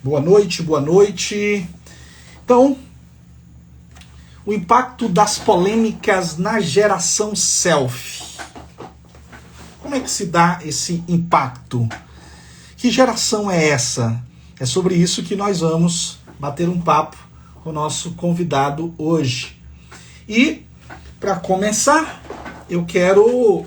Boa noite, boa noite. Então, o impacto das polêmicas na geração selfie. Como é que se dá esse impacto? Que geração é essa? É sobre isso que nós vamos bater um papo com o nosso convidado hoje. E, para começar, eu quero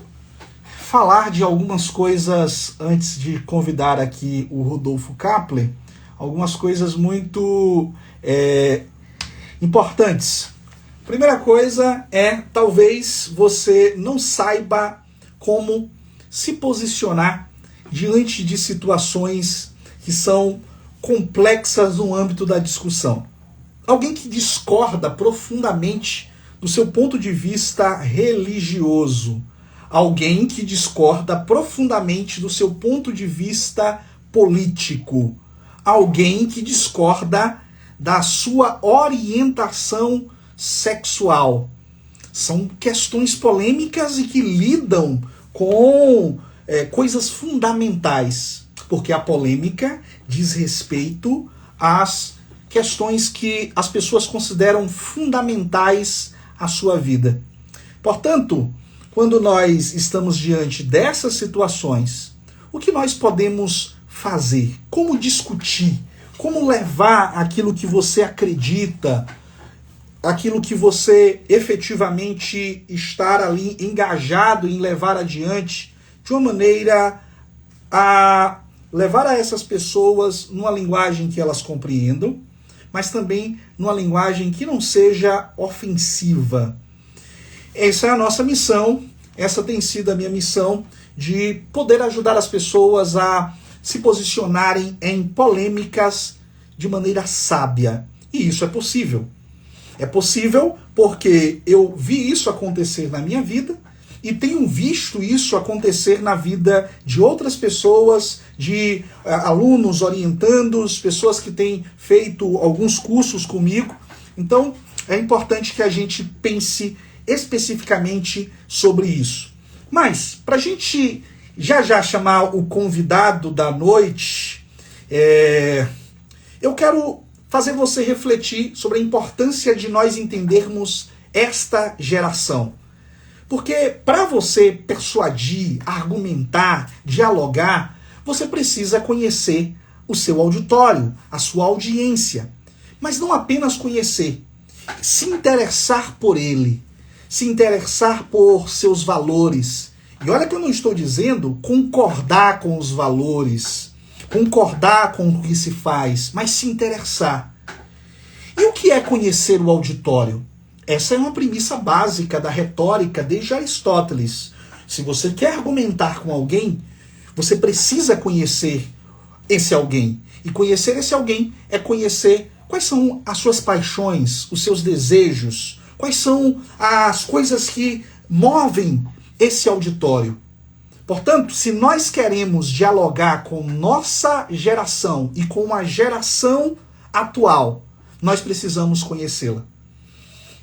falar de algumas coisas antes de convidar aqui o Rodolfo Kapler, algumas coisas muito importantes. Primeira coisa é, talvez você não saiba como se posicionar diante de situações que são complexas no âmbito da discussão. Alguém que discorda profundamente do seu ponto de vista religioso. Alguém que discorda profundamente do seu ponto de vista político. Alguém que discorda da sua orientação sexual. São questões polêmicas e que lidam com coisas fundamentais, porque a polêmica diz respeito às questões que as pessoas consideram fundamentais à sua vida. Portanto, quando nós estamos diante dessas situações, o que nós podemos fazer? Como discutir? Como levar aquilo que você acredita, aquilo que você efetivamente estar ali engajado em levar adiante, de uma maneira a levar a essas pessoas numa linguagem que elas compreendam, mas também numa linguagem que não seja ofensiva. Essa é a nossa missão, essa tem sido a minha missão, de poder ajudar as pessoas a se posicionarem em polêmicas de maneira sábia. E isso é possível. É possível porque eu vi isso acontecer na minha vida e tenho visto isso acontecer na vida de outras pessoas, de alunos, orientandos, pessoas que têm feito alguns cursos comigo. Então, é importante que a gente pense especificamente sobre isso. Mas, para a gente já chamar o convidado da noite, eu quero fazer você refletir sobre a importância de nós entendermos esta geração. Porque para você persuadir, argumentar, dialogar, você precisa conhecer o seu auditório, a sua audiência. Mas não apenas conhecer, se interessar por ele, se interessar por seus valores. E olha que eu não estou dizendo concordar com os valores, concordar com o que se faz, mas se interessar. E o que é conhecer o auditório? Essa é uma premissa básica da retórica desde Aristóteles. Se você quer argumentar com alguém, você precisa conhecer esse alguém. E conhecer esse alguém é conhecer quais são as suas paixões, os seus desejos, quais são as coisas que movem esse auditório. Portanto, se nós queremos dialogar com nossa geração e com a geração atual, nós precisamos conhecê-la.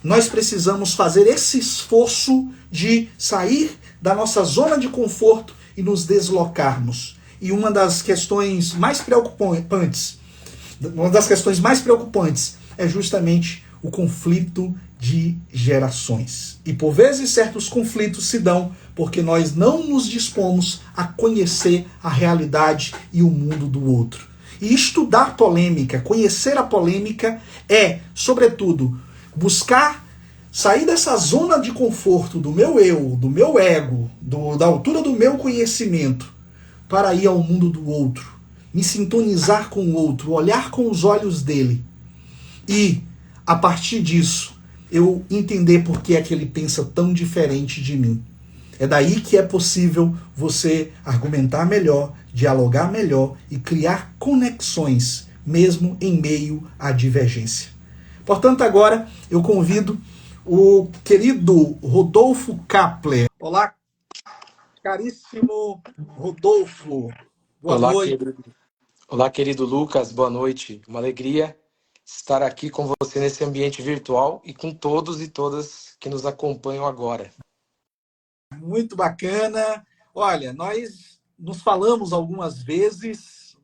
Nós precisamos fazer esse esforço de sair da nossa zona de conforto e nos deslocarmos. E uma das questões mais preocupantes é justamente o conflito de gerações. E por vezes certos conflitos se dão porque nós não nos dispomos a conhecer a realidade e o mundo do outro. E estudar polêmica, conhecer a polêmica é, sobretudo, buscar sair dessa zona de conforto do meu eu, do meu ego, da altura do meu conhecimento, para ir ao mundo do outro, me sintonizar com o outro, olhar com os olhos dele e, a partir disso, eu entender por que é que ele pensa tão diferente de mim. É daí que é possível você argumentar melhor, dialogar melhor e criar conexões, mesmo em meio à divergência. Portanto, agora eu convido o querido Rodolfo Kapler. Olá, caríssimo Rodolfo. Boa noite. Olá, querido Lucas. Boa noite. Uma alegria estar aqui com você nesse ambiente virtual e com todos e todas que nos acompanham agora. Muito bacana. Olha, nós nos falamos algumas vezes,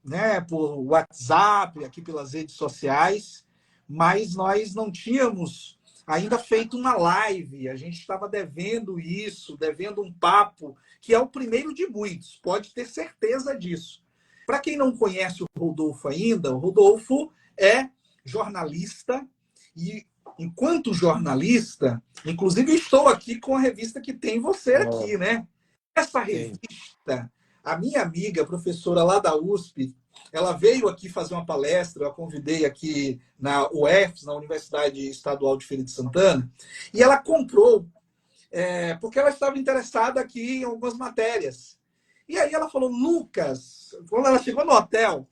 né, por WhatsApp, aqui pelas redes sociais, mas nós não tínhamos ainda feito uma live. A gente estava devendo isso, devendo um papo, que é o primeiro de muitos, pode ter certeza disso. Para quem não conhece o Rodolfo ainda, o Rodolfo é jornalista e, enquanto jornalista, inclusive estou aqui com a revista que tem você Ó, aqui, né? Essa tem. revista, a minha amiga, professora lá da USP, ela veio aqui fazer uma palestra, eu a convidei aqui na UFES, na Universidade Estadual de Feira de Santana, e ela comprou, porque ela estava interessada aqui em algumas matérias. E aí ela falou, Lucas, quando ela chegou no hotel,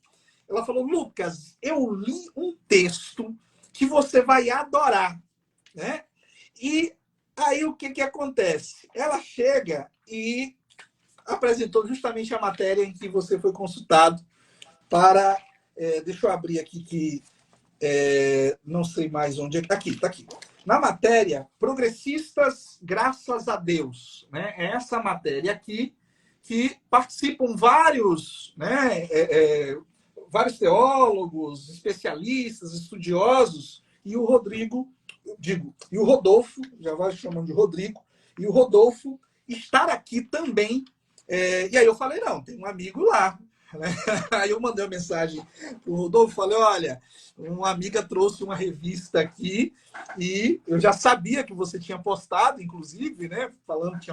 ela falou, Lucas, eu li um texto que você vai adorar, né? E aí o que acontece? Ela chega e apresentou justamente a matéria em que você foi consultado para. Deixa eu abrir aqui que não sei mais onde é. Aqui, está aqui. Na matéria, progressistas, graças a Deus. Né? É essa matéria aqui que participam vários, né, vários teólogos, especialistas, estudiosos, e o Rodrigo, e o Rodolfo, já vai chamando de Rodrigo, e o Rodolfo estar aqui também. E aí eu falei, não, tem um amigo lá. Né? Aí eu mandei uma mensagem para o Rodolfo, falei, olha, uma amiga trouxe uma revista aqui e eu já sabia que você tinha postado, inclusive, né, falando que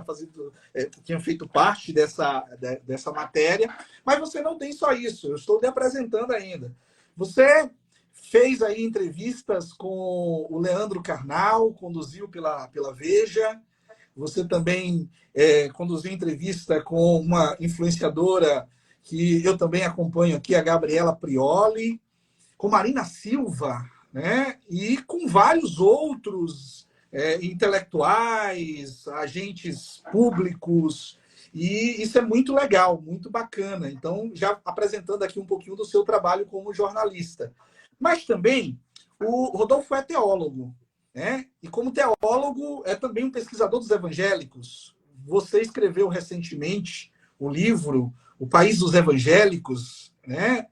tinha feito parte dessa matéria, mas você não tem só isso, eu estou lhe apresentando ainda. Você fez aí entrevistas com o Leandro Carnal, conduziu pela Veja, você também conduziu entrevista com uma influenciadora que eu também acompanho aqui, a Gabriela Prioli, com Marina Silva, né? E com vários outros intelectuais, agentes públicos, e isso é muito legal, muito bacana. Então, já apresentando aqui um pouquinho do seu trabalho como jornalista. Mas também, o Rodolfo é teólogo, né? E como teólogo, é também um pesquisador dos evangélicos. Você escreveu recentemente o livro O País dos Evangélicos, né?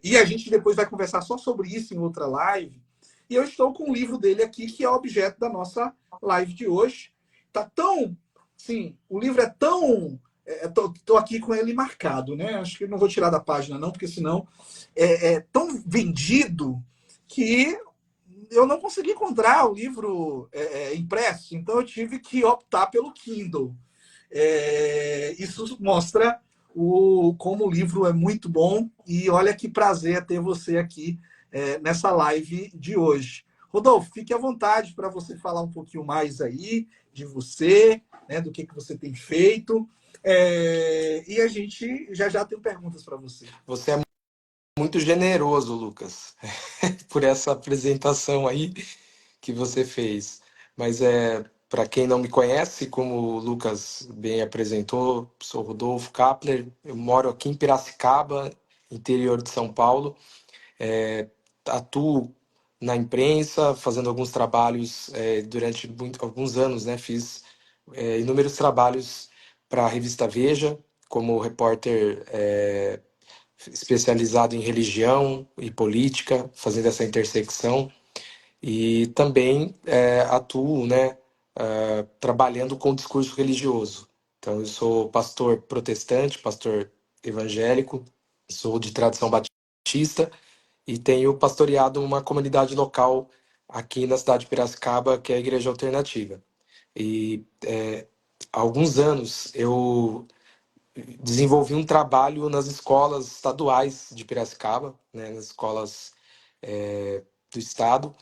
E a gente depois vai conversar só sobre isso em outra live. E eu estou com o livro dele aqui, que é objeto da nossa live de hoje. Tá tão. Sim, o livro é tão. Estou aqui com ele marcado, né? Acho que não vou tirar da página, não, porque senão é tão vendido que eu não consegui encontrar o livro impresso, então eu tive que optar pelo Kindle. Isso mostra como o livro é muito bom e olha que prazer ter você aqui nessa live de hoje. Rodolfo, fique à vontade para você falar um pouquinho mais aí de você, né, do que você tem feito. E a gente já tem perguntas para você. Você é muito generoso, Lucas, por essa apresentação aí que você fez. Mas para quem não me conhece, como o Lucas bem apresentou, sou Rodolfo Kapler, eu moro aqui em Piracicaba, interior de São Paulo. É, atuo na imprensa, fazendo alguns trabalhos durante alguns anos, né? Fiz inúmeros trabalhos para a revista Veja, como repórter especializado em religião e política, fazendo essa intersecção. E também atuo, né, trabalhando com o discurso religioso. Então, eu sou pastor protestante, pastor evangélico, sou de tradição batista e tenho pastoreado uma comunidade local aqui na cidade de Piracicaba, que é a Igreja Alternativa. E há alguns anos eu desenvolvi um trabalho nas escolas estaduais de Piracicaba, né, nas escolas do estado,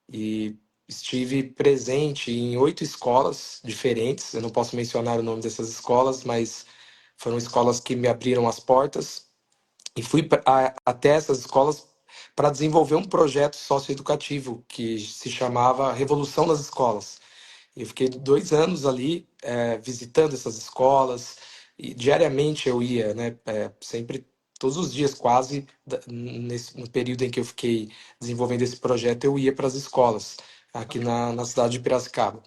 e estive presente em 8 escolas diferentes. Eu não posso mencionar o nome dessas escolas, mas foram escolas que me abriram as portas e fui até essas escolas para desenvolver um projeto socioeducativo que se chamava Revolução nas Escolas. Eu fiquei 2 anos ali visitando essas escolas e diariamente eu ia, né, sempre, todos os dias quase, no período em que eu fiquei desenvolvendo esse projeto, eu ia para as escolas aqui na cidade de Piracicaba.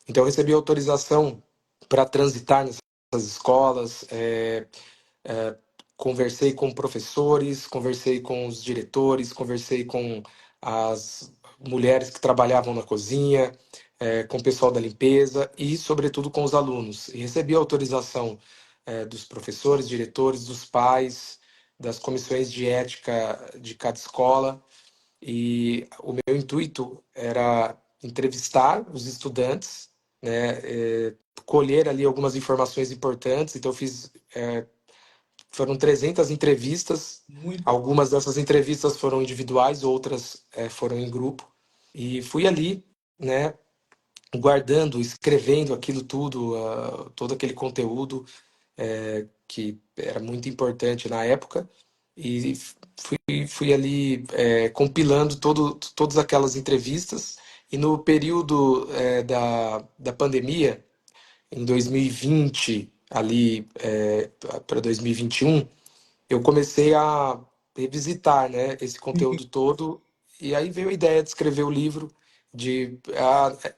Então eu recebi autorização para transitar nessas escolas, conversei com professores, conversei com os diretores, conversei com as mulheres que trabalhavam na cozinha, com o pessoal da limpeza e, sobretudo, com os alunos. E recebi autorização, dos professores, diretores, dos pais, das comissões de ética de cada escola. E o meu intuito era entrevistar os estudantes, né, colher ali algumas informações importantes. Então, eu fiz, foram 300 entrevistas. Muito legal. Algumas dessas entrevistas foram individuais, outras foram em grupo. E fui ali, né, guardando, escrevendo aquilo tudo, todo aquele conteúdo que era muito importante na época. E fui ali compilando todas aquelas entrevistas. E no período da pandemia, em 2020, ali para 2021, eu comecei a revisitar, né, esse conteúdo todo, e aí veio a ideia de escrever o livro.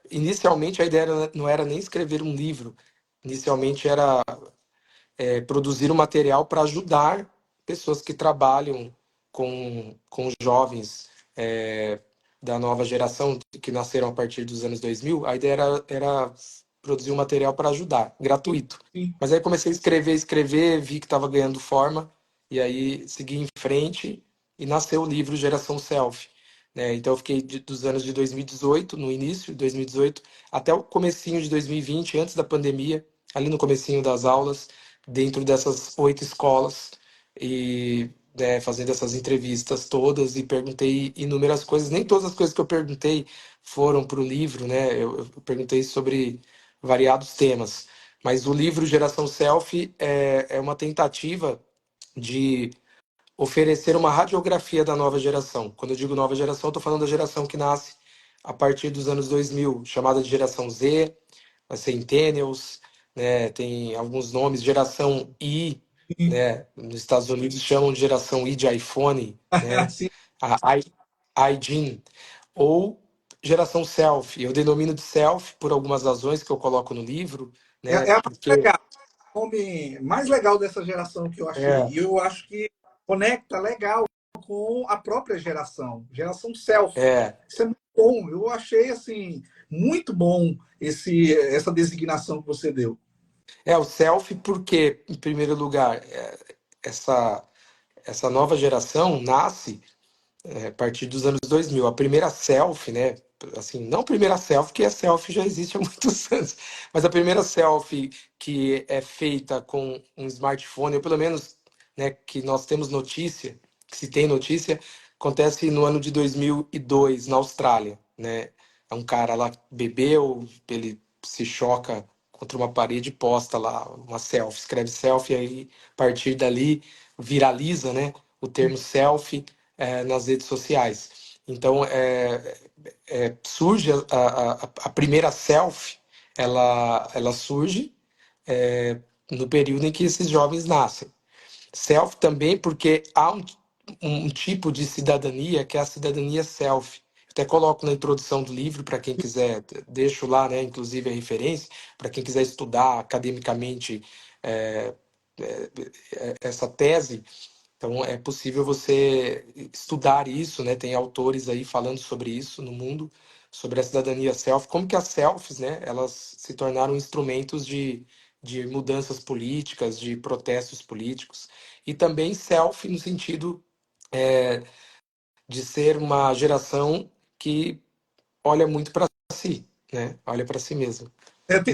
Inicialmente a ideia não era nem escrever um livro, inicialmente era produzir um material para ajudar pessoas que trabalham com jovens da nova geração, que nasceram a partir dos anos 2000. A ideia era produzir um material para ajudar, gratuito. Sim. Mas aí comecei a escrever, vi que estava ganhando forma, e aí segui em frente e nasceu o livro Geração Selfie. Né? Então eu fiquei dos anos de 2018, no início de 2018, até o comecinho de 2020, antes da pandemia, ali no comecinho das aulas, dentro dessas 8 escolas, e fazendo essas entrevistas todas, e perguntei inúmeras coisas. Nem todas as coisas que eu perguntei foram para o livro, né? Eu perguntei sobre variados temas. Mas o livro Geração Selfie é uma tentativa de oferecer uma radiografia da nova geração. Quando eu digo nova geração, eu estou falando da geração que nasce a partir dos anos 2000, chamada de geração Z, Centennials, né? Tem alguns nomes, geração I, Sim. né? Nos Estados Unidos chamam de geração I de iPhone, né? Sim. A iGen, ou geração Self. Eu denomino de Self por algumas razões que eu coloco no livro, né? É a mais Porque legal, o nome mais legal dessa geração que eu achei. é, E eu acho que conecta legal com a própria geração, geração self. é, Isso é muito bom. Eu achei assim muito bom essa designação que você deu. o Self porque, em primeiro lugar, essa essa nova geração nasce a partir dos anos 2000. A primeira selfie, né? Assim, não a primeira selfie, que a selfie já existe há muitos anos, mas a primeira selfie que é feita com um smartphone, ou pelo menos, né, que nós temos notícia, que se tem notícia, acontece no ano de 2002, na Austrália, né? É um cara lá que bebeu, ele se choca contra uma parede e posta lá uma selfie, escreve selfie, aí a partir dali viraliza, né, o termo selfie nas redes sociais. Então, surge a primeira selfie, ela surge no período em que esses jovens nascem. Self também porque há um tipo de cidadania que é a cidadania self. Até coloco na introdução do livro para quem quiser, deixo lá, né, inclusive a referência, para quem quiser estudar academicamente é, essa tese. Então é possível você estudar isso, né? Tem autores aí falando sobre isso no mundo, sobre a cidadania self, como que as selfies, né? Elas se tornaram instrumentos de mudanças políticas, de protestos políticos, e também self no sentido de ser uma geração que olha muito para si, né? Olha para si mesmo.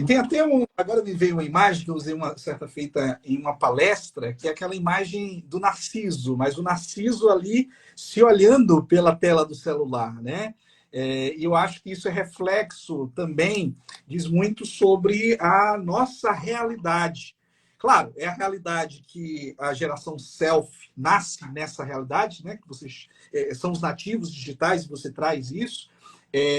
Tem até um. Agora me veio uma imagem que eu usei uma certa feita em uma palestra, que é aquela imagem do Narciso, mas o Narciso ali se olhando pela tela do celular, né? E eu acho que isso é reflexo também, diz muito sobre a nossa realidade. Claro, é a realidade que a geração self nasce nessa realidade, né? Que vocês são os nativos digitais e você traz isso.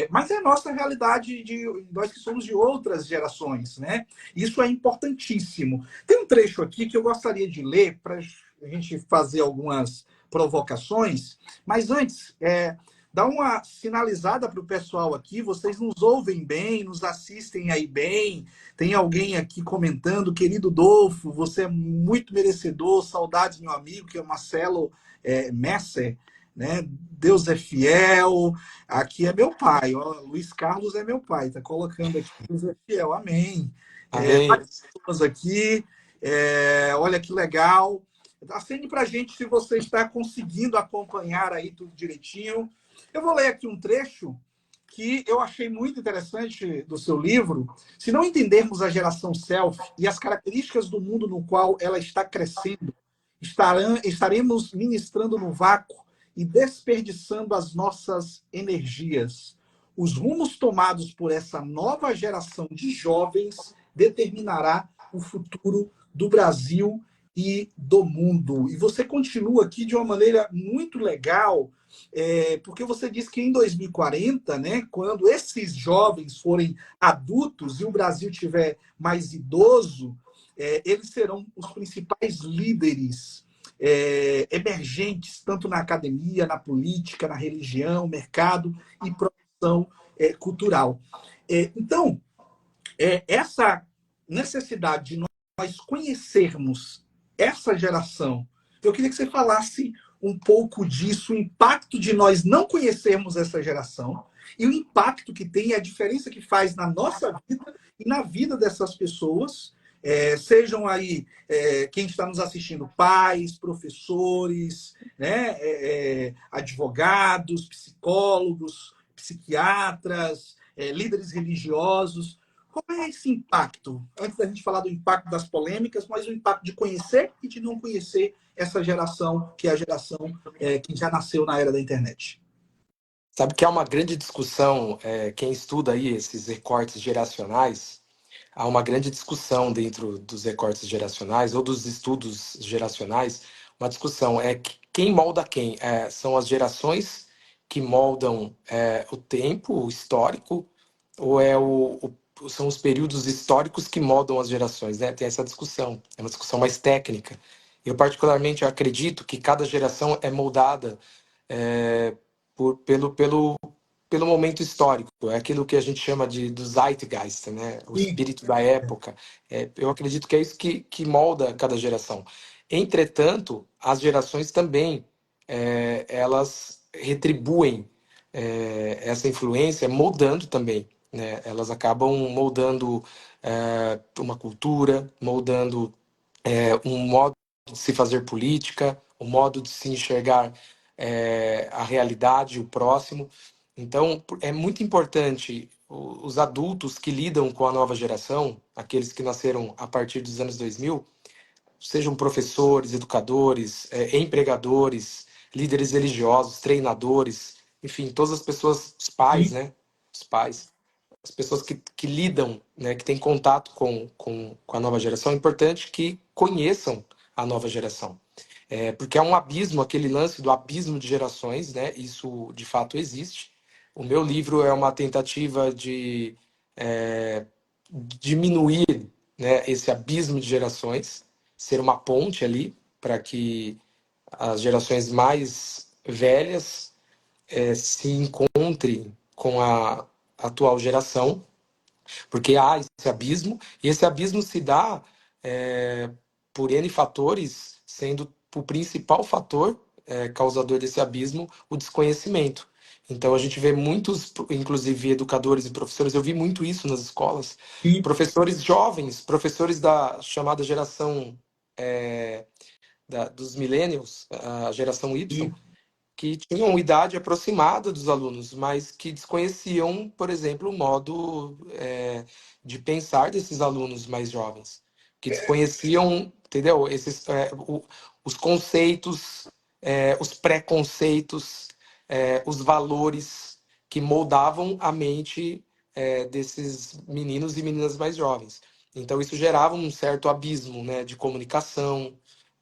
Mas é a nossa realidade de nós que somos de outras gerações, né? Isso é importantíssimo. Tem um trecho aqui que eu gostaria de ler para a gente fazer algumas provocações, mas antes, dá uma sinalizada para o pessoal aqui. Vocês nos ouvem bem, nos assistem aí bem. Tem alguém aqui comentando, querido Dolfo, você é muito merecedor. Saudades, meu amigo, que é o Marcelo Messer, né? Deus é fiel. Aqui é meu pai, ó, Luiz Carlos é meu pai. Tá colocando aqui, Deus é fiel. Amém. Amém. Mais pessoas aqui. Olha que legal. Acende para a gente se você está conseguindo acompanhar aí tudo direitinho. Eu vou ler aqui um trecho que eu achei muito interessante do seu livro. Se não entendermos a geração selfie e as características do mundo no qual ela está crescendo, estaremos ministrando no vácuo e desperdiçando as nossas energias. Os rumos tomados por essa nova geração de jovens determinará o futuro do Brasil e do mundo. E você continua aqui de uma maneira muito legal, porque você diz que em 2040, né, quando esses jovens forem adultos e o Brasil tiver mais idoso, eles serão os principais líderes emergentes, tanto na academia, na política, na religião, mercado e produção cultural. Então, essa necessidade de nós conhecermos essa geração, eu queria que você falasse um pouco disso, o impacto de nós não conhecermos essa geração e o impacto que tem, a diferença que faz na nossa vida e na vida dessas pessoas, sejam aí quem está nos assistindo, pais, professores, né, advogados, psicólogos, psiquiatras, líderes religiosos. Qual é esse impacto? Antes da gente falar do impacto das polêmicas, mas o impacto de conhecer e de não conhecer essa geração, que é a geração que já nasceu na era da internet. Sabe que há uma grande discussão, quem estuda aí esses recortes geracionais, há uma grande discussão dentro dos recortes geracionais ou dos estudos geracionais. Uma discussão quem molda quem? São as gerações que moldam o tempo histórico ou são os períodos históricos que moldam as gerações, né? Tem essa discussão, é uma discussão mais técnica. Eu particularmente acredito que cada geração é moldada é, pelo momento histórico, é aquilo que a gente chama do Zeitgeist, né? O Sim, espírito da época. Eu acredito que é isso que molda cada geração. Entretanto, as gerações também, elas retribuem essa influência moldando também, né? Elas acabam moldando uma cultura, moldando um modo de se fazer política, um modo de se enxergar a realidade, o próximo. Então, é muito importante os adultos que lidam com a nova geração, aqueles que nasceram a partir dos anos 2000, sejam professores, educadores, empregadores, líderes religiosos, treinadores, enfim, todas as pessoas, os pais, sim, né? Os pais, as pessoas que lidam, né, que têm contato com a nova geração, é importante que conheçam a nova geração. Porque é um abismo, aquele lance do abismo de gerações, né? Isso de fato existe. O meu livro é uma tentativa de diminuir, né, esse abismo de gerações, ser uma ponte ali para que as gerações mais velhas se encontrem com a atual geração, porque há esse abismo, e esse abismo se dá por N fatores, sendo o principal fator causador desse abismo o desconhecimento. Então a gente vê muitos, inclusive educadores e professores, eu vi muito isso nas escolas, sim, professores jovens, professores da chamada geração dos millennials, a geração Y, sim. que tinham idade aproximada dos alunos, mas que desconheciam, por exemplo, o modo de pensar desses alunos mais jovens, que desconheciam, entendeu? Os conceitos, os preconceitos, os valores que moldavam a mente desses meninos e meninas mais jovens. Então isso gerava um certo abismo, né, de comunicação,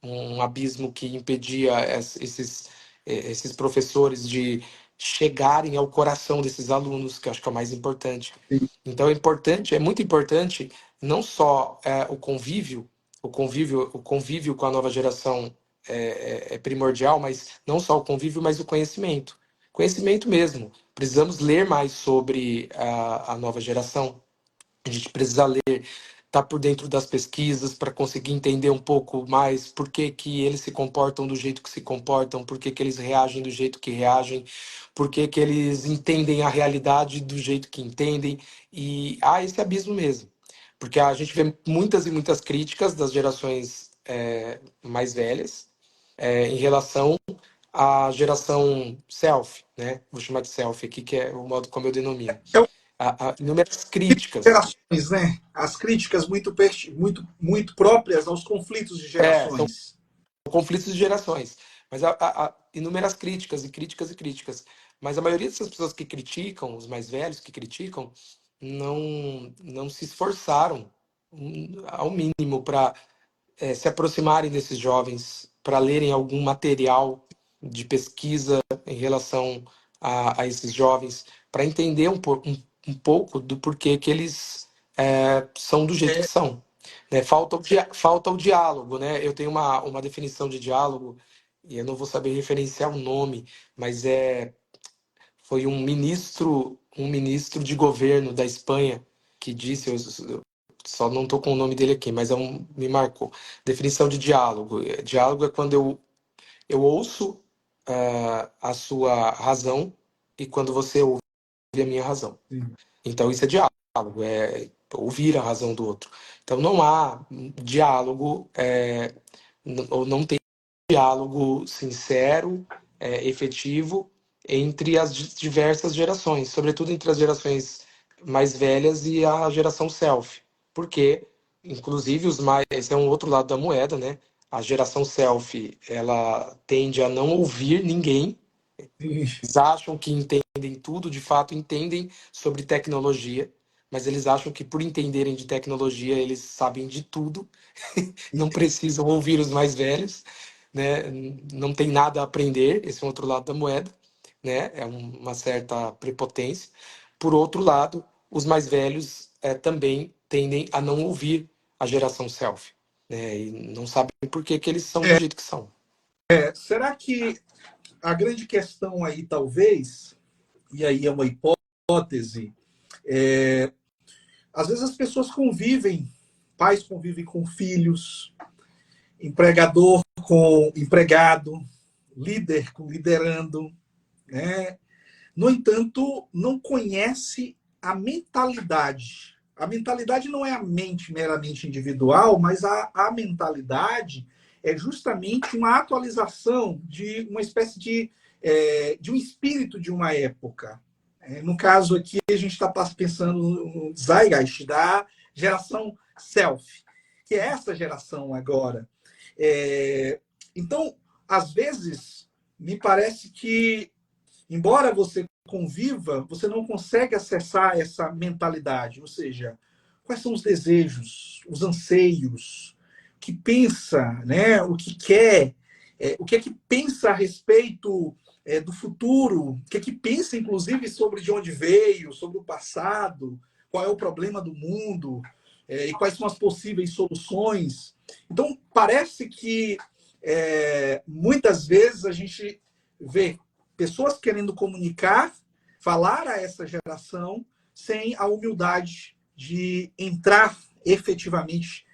um abismo que impedia esses professores de chegarem ao coração desses alunos, que eu acho que é o mais importante. Sim. Então é muito importante não só o convívio com a nova geração é primordial, mas não só o convívio, mas o conhecimento. conhecimento mesmo. Precisamos ler mais sobre a nova geração. A gente precisa ler, estar por dentro das pesquisas para conseguir entender um pouco mais por que que eles se comportam do jeito que se comportam, por que que eles reagem do jeito que reagem, por que que eles entendem a realidade do jeito que entendem. E há esse abismo mesmo. Porque a gente vê muitas e muitas críticas das gerações mais velhas em relação à geração self, né? Vou chamar de self aqui, que é o modo como eu denomino. É Há inúmeras críticas. gerações, né? As críticas muito próprias aos conflitos de São gerações. conflitos de gerações. Mas há inúmeras críticas e críticas e críticas. Mas a maioria dessas pessoas que criticam, os mais velhos que criticam, não se esforçaram ao mínimo para se aproximarem desses jovens, para lerem algum material de pesquisa em relação a esses jovens, para entender um pouco do porquê que eles são do jeito que É, são. Né? Falta o diálogo. Né? Eu tenho uma definição de diálogo, e eu não vou saber referenciar o nome, mas foi um ministro de governo da Espanha que disse, eu só não estou com o nome dele aqui, mas me marcou. Definição de diálogo. Diálogo é quando eu ouço a sua razão e quando você ouve a minha razão. sim. Então isso é diálogo, é ouvir a razão do outro. Então não há diálogo, ou não tem diálogo sincero, efetivo entre as diversas gerações, sobretudo entre as gerações mais velhas e a geração self, porque, inclusive, esse é um outro lado da moeda, né? A geração self, ela tende a não ouvir ninguém. Eles acham que entendem tudo, de fato entendem sobre tecnologia, mas eles acham que por entenderem de tecnologia eles sabem de tudo, não precisam ouvir os mais velhos, né? Não tem nada a aprender, esse é um outro lado da moeda, né? É uma certa prepotência. Por outro lado, os mais velhos também tendem a não ouvir a geração self, né? E não sabem por que que eles são do jeito que são. Será que a grande questão aí, talvez, e aí é uma hipótese, às vezes as pessoas convivem, pais convivem com filhos, empregador com empregado, líder com liderando, né? No entanto, não conhece a mentalidade. A mentalidade não é a mente meramente individual, mas a mentalidade é justamente uma atualização de uma espécie de um espírito de uma época. No caso aqui, a gente está pensando no Zeitgeist da geração self, que é essa geração agora. Então, às vezes, me parece que embora você conviva, você não consegue acessar essa mentalidade, ou seja, quais são os desejos, os anseios, o que pensa, né, o que quer, o que é que pensa a respeito do futuro, o que é que pensa, inclusive, sobre de onde veio, sobre o passado, qual é o problema do mundo, e quais são as possíveis soluções. Então, parece que muitas vezes a gente vê pessoas querendo comunicar, falar a essa geração, sem a humildade de entrar efetivamente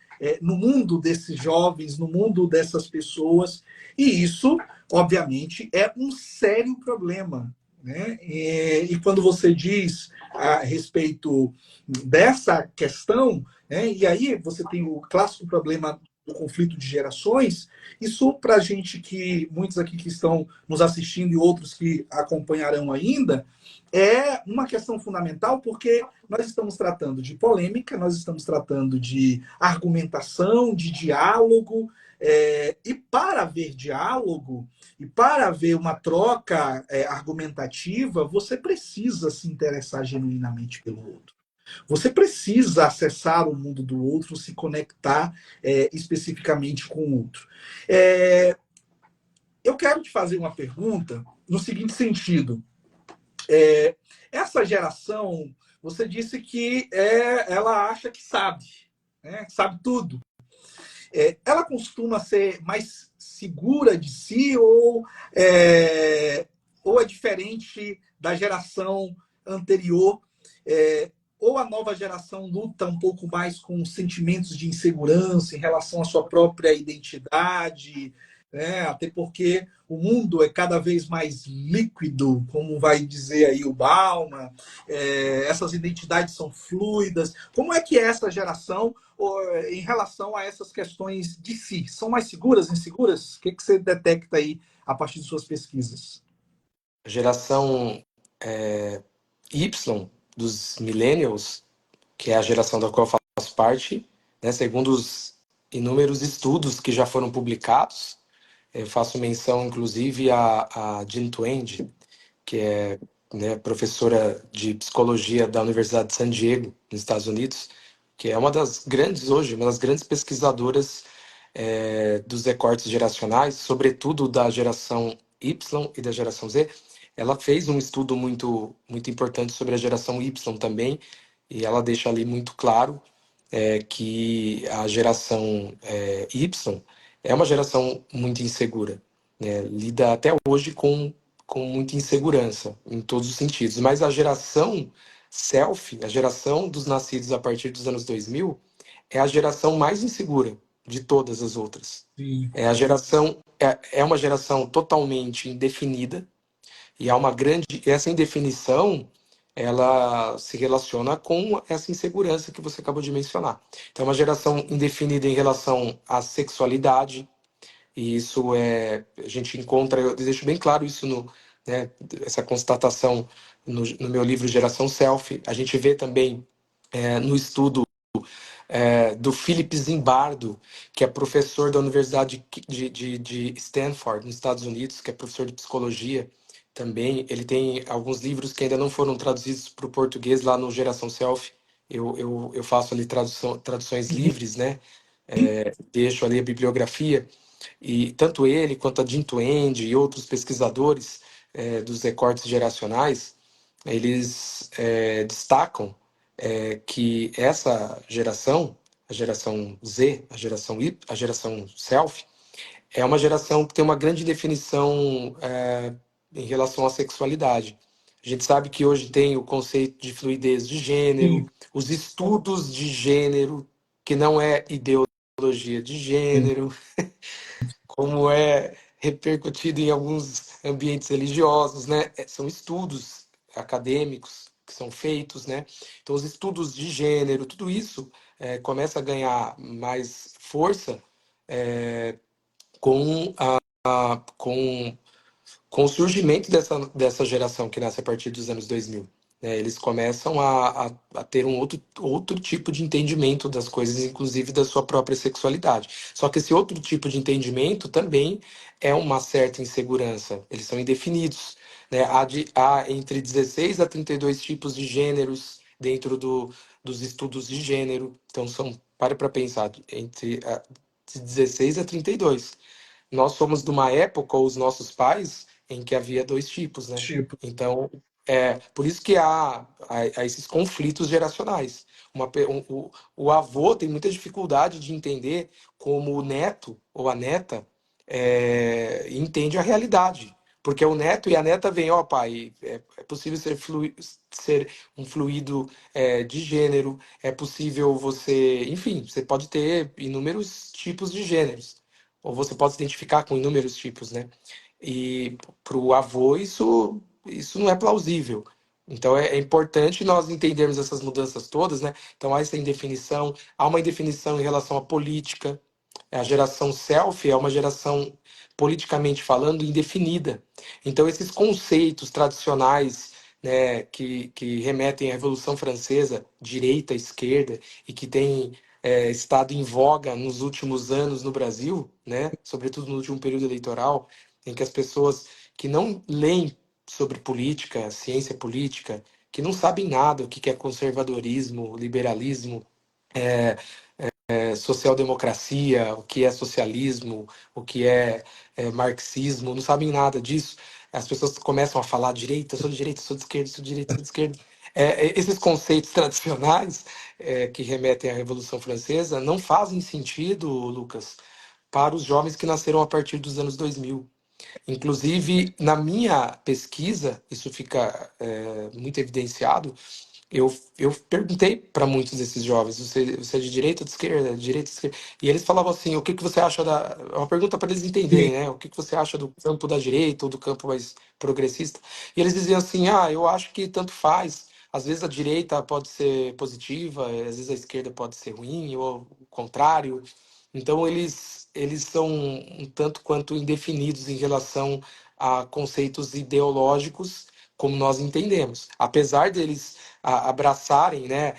no mundo desses jovens, no mundo dessas pessoas. E isso, obviamente, é um sério problema. Né? E quando você diz a respeito dessa questão, né, e aí você tem o clássico problema do conflito de gerações, isso para a gente que, muitos aqui que estão nos assistindo e outros que acompanharão ainda, é uma questão fundamental porque nós estamos tratando de polêmica, nós estamos tratando de argumentação, de diálogo, e para haver diálogo e para haver uma troca argumentativa, você precisa se interessar genuinamente pelo outro. Você precisa acessar o mundo do outro, se conectar especificamente com o outro. Eu quero te fazer uma pergunta no seguinte sentido. Essa geração, você disse que ela acha que sabe, né? Sabe tudo. Ela costuma ser mais segura de si ou ou é diferente da geração anterior, é, ou a nova geração luta um pouco mais com sentimentos de insegurança em relação à sua própria identidade, né? Até porque o mundo é cada vez mais líquido, como vai dizer aí o Bauman, essas identidades são fluidas. Como é que é essa geração em relação a essas questões de si? São mais seguras, inseguras? O que, que você detecta aí a partir de suas pesquisas? Geração Y, dos millennials, que é a geração da qual eu faço parte, né, segundo os inúmeros estudos que já foram publicados, eu faço menção, inclusive, a Jean Twenge, que é, né, professora de psicologia da Universidade de San Diego, nos Estados Unidos, que é uma das grandes, hoje, uma das grandes pesquisadoras dos recortes geracionais, sobretudo da geração Y e da geração Z. Ela fez um estudo muito importante sobre a geração Y também, e ela deixa ali muito claro que a geração Y é uma geração muito insegura, né? Lida até hoje com muita insegurança em todos os sentidos. Mas a geração selfie, a geração dos nascidos a partir dos anos 2000, é a geração mais insegura de todas as outras. Sim, É uma geração totalmente indefinida, e há uma grande. Essa indefinição ela se relaciona com essa insegurança que você acabou de mencionar. Então, é uma geração indefinida em relação à sexualidade, e isso a gente encontra, eu deixo bem claro isso né, essa constatação no meu livro Geração Selfie. A gente vê também no estudo do Philip Zimbardo, que é professor da Universidade de Stanford, nos Estados Unidos, que é professor de psicologia também. Ele tem alguns livros que ainda não foram traduzidos para o português lá no Geração Self. Eu faço ali traduções livres, né? Deixo ali a bibliografia. E tanto ele quanto a Jim Twenge e outros pesquisadores dos recortes geracionais, eles destacam que essa geração, a geração Z, a geração Y, a geração Self, é uma geração que tem uma grande definição em relação à sexualidade. A gente sabe que hoje tem o conceito de fluidez de gênero, sim, os estudos de gênero, que não é ideologia de sim. gênero, como é repercutido em alguns ambientes religiosos, né? São estudos acadêmicos que são feitos, né? Então, os estudos de gênero, tudo isso começa a ganhar mais força com, com com o surgimento dessa geração que nasce a partir dos anos 2000, né, eles começam a ter um outro tipo de entendimento das coisas, inclusive da sua própria sexualidade. Só que esse outro tipo de entendimento também é uma certa insegurança. Eles são indefinidos. Né? Há entre 16 a 32 tipos de gêneros dentro dos estudos de gênero. Então, para pensar, de 16 a 32. Nós somos de uma época, ou os nossos pais, em que havia dois tipos, né? Tipo, Então, por isso que há esses conflitos geracionais. O avô tem muita dificuldade de entender como o neto ou a neta entende a realidade. Porque o neto e a neta veem, ó, pai, é possível ser um fluido de gênero, é possível você, enfim, você pode ter inúmeros tipos de gêneros, ou você pode se identificar com inúmeros tipos, né? E para o avô isso não é plausível. Então é importante nós entendermos essas mudanças todas, né? Então há essa indefinição, há uma indefinição em relação à política. A geração selfie é uma geração, politicamente falando, indefinida. Então esses conceitos tradicionais, né, que remetem à Revolução Francesa, direita, esquerda, e que têm estado em voga nos últimos anos no Brasil, né, sobretudo no último período eleitoral, em que as pessoas que não leem sobre política, ciência política, que não sabem nada o que é conservadorismo, liberalismo, social-democracia, o que é socialismo, o que marxismo, não sabem nada disso. As pessoas começam a falar direita, sou de esquerda, sou de direita, sou de esquerda. Esses conceitos tradicionais que remetem à Revolução Francesa não fazem sentido, Lucas, para os jovens que nasceram a partir dos anos 2000. Inclusive, na minha pesquisa, isso fica muito evidenciado. Eu perguntei para muitos desses jovens: você é de direita ou de esquerda? De direita ou de esquerda? E eles falavam assim: o que que você acha da. É uma pergunta para eles Sim, entenderem, né? O que que você acha do campo da direita ou do campo mais progressista? E eles diziam assim: eu acho que tanto faz. Às vezes a direita pode ser positiva, às vezes a esquerda pode ser ruim, ou o contrário. Então eles são um tanto quanto indefinidos em relação a conceitos ideológicos como nós entendemos. Apesar deles abraçarem, né,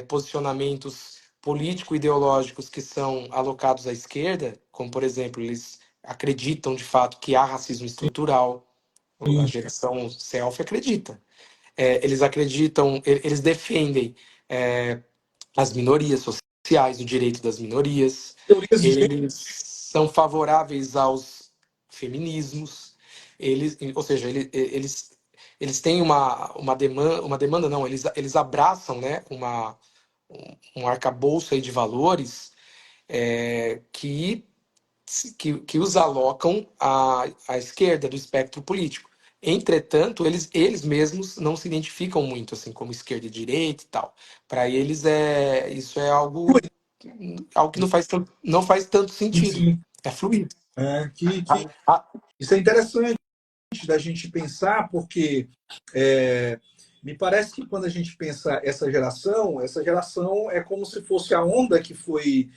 posicionamentos político-ideológicos que são alocados à esquerda, como, por exemplo, eles acreditam de fato que há racismo estrutural, a sim. geração selfie acredita. Eles acreditam, eles defendem é, as minorias sociais, o direito das minorias, Teorias de gênero. eles são favoráveis aos feminismos, ou seja, eles têm uma demanda não, eles abraçam, né, um arcabouço aí de valores que os alocam à esquerda do espectro político. Entretanto, eles mesmos não se identificam muito assim como esquerda e direita e tal. Para eles isso é algo que não faz tanto sentido. Sim. É fluido. É, Ah, ah, isso é interessante da gente pensar, porque é, me parece que quando a gente pensa essa geração é como se fosse a onda que foi,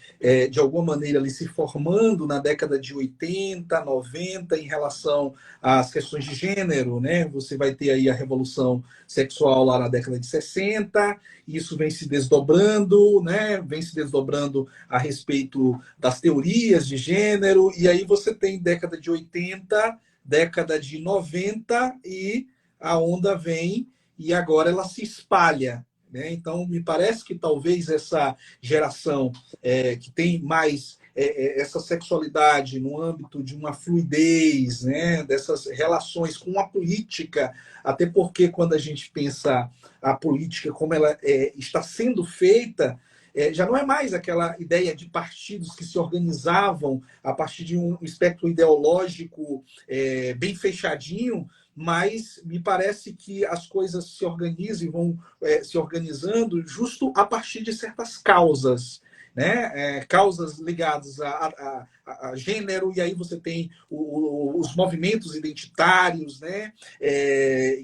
de alguma maneira, ali se formando na década de 80, 90, em relação às questões de gênero, né? Você vai ter aí a revolução sexual lá na década de 60, isso vem se desdobrando, né? Vem se desdobrando a respeito das teorias de gênero, e aí você tem década de 80, década de 90 e a onda vem e agora ela se espalha. Né? Então, me parece que talvez essa geração que tem mais essa sexualidade no âmbito de uma fluidez, né? Dessas relações com a política, até porque quando a gente pensa a política como ela está sendo feita, já não é mais aquela ideia de partidos que se organizavam a partir de um espectro ideológico bem fechadinho, mas me parece que as coisas se organizam e vão se organizando justo a partir de certas causas. Né? Causas ligadas a gênero, e aí você tem os movimentos identitários, né?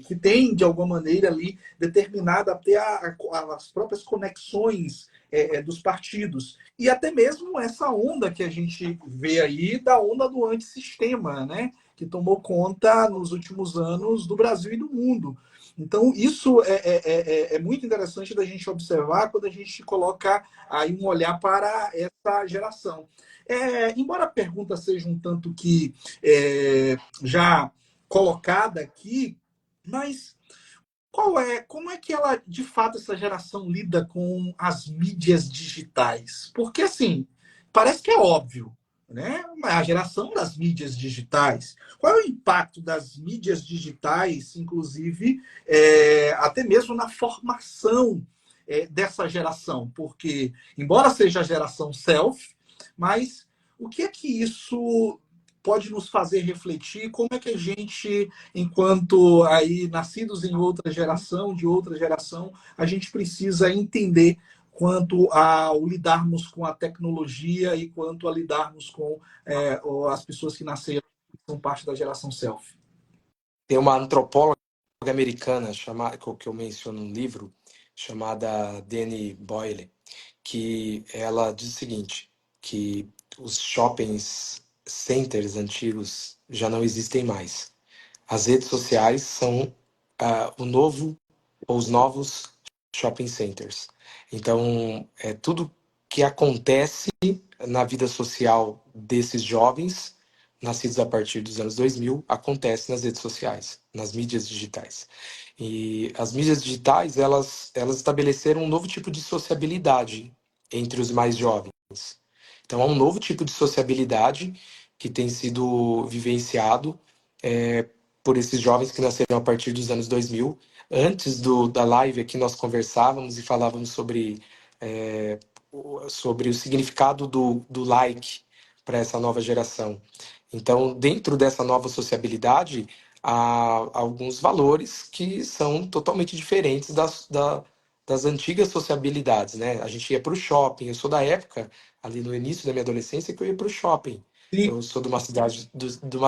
Que tem, de alguma maneira, ali determinada até as próprias conexões dos partidos. E até mesmo essa onda que a gente vê aí, da onda do antissistema, né? Que tomou conta nos últimos anos do Brasil e do mundo. Então, isso é muito interessante da gente observar quando a gente coloca aí um olhar para essa geração. Embora a pergunta seja um tanto que já colocada aqui, mas como é que ela, de fato, essa geração lida com as mídias digitais? Porque, assim, parece que é óbvio, né? A geração das mídias digitais. Qual é o impacto das mídias digitais, inclusive, até mesmo na formação dessa geração? Porque, embora seja a geração self, mas o que é que isso pode nos fazer refletir? Como é que a gente, enquanto aí nascidos em outra geração, de outra geração, a gente precisa entender quanto ao lidarmos com a tecnologia e quanto a lidarmos com as pessoas que nasceram, que são parte da geração self. tem uma antropóloga americana que eu menciono no livro, chamada Danny Boyle, que ela diz o seguinte, que os shopping centers antigos já não existem mais. As redes sociais são o novo ou os novos shopping centers. Então, tudo que acontece na vida social desses jovens, nascidos a partir dos anos 2000, acontece nas redes sociais, nas mídias digitais. E as mídias digitais, elas estabeleceram um novo tipo de sociabilidade entre os mais jovens. Então, há um novo tipo de sociabilidade que tem sido vivenciado é, por esses jovens que nasceram a partir dos anos 2000. Antes da live aqui, nós conversávamos e falávamos sobre o significado do like para essa nova geração. Então, dentro dessa nova sociabilidade, há alguns valores que são totalmente diferentes das antigas sociabilidades, né? A gente ia para o shopping. Eu sou da época, ali no início da minha adolescência, que eu ia para o shopping. Sim. Eu sou de uma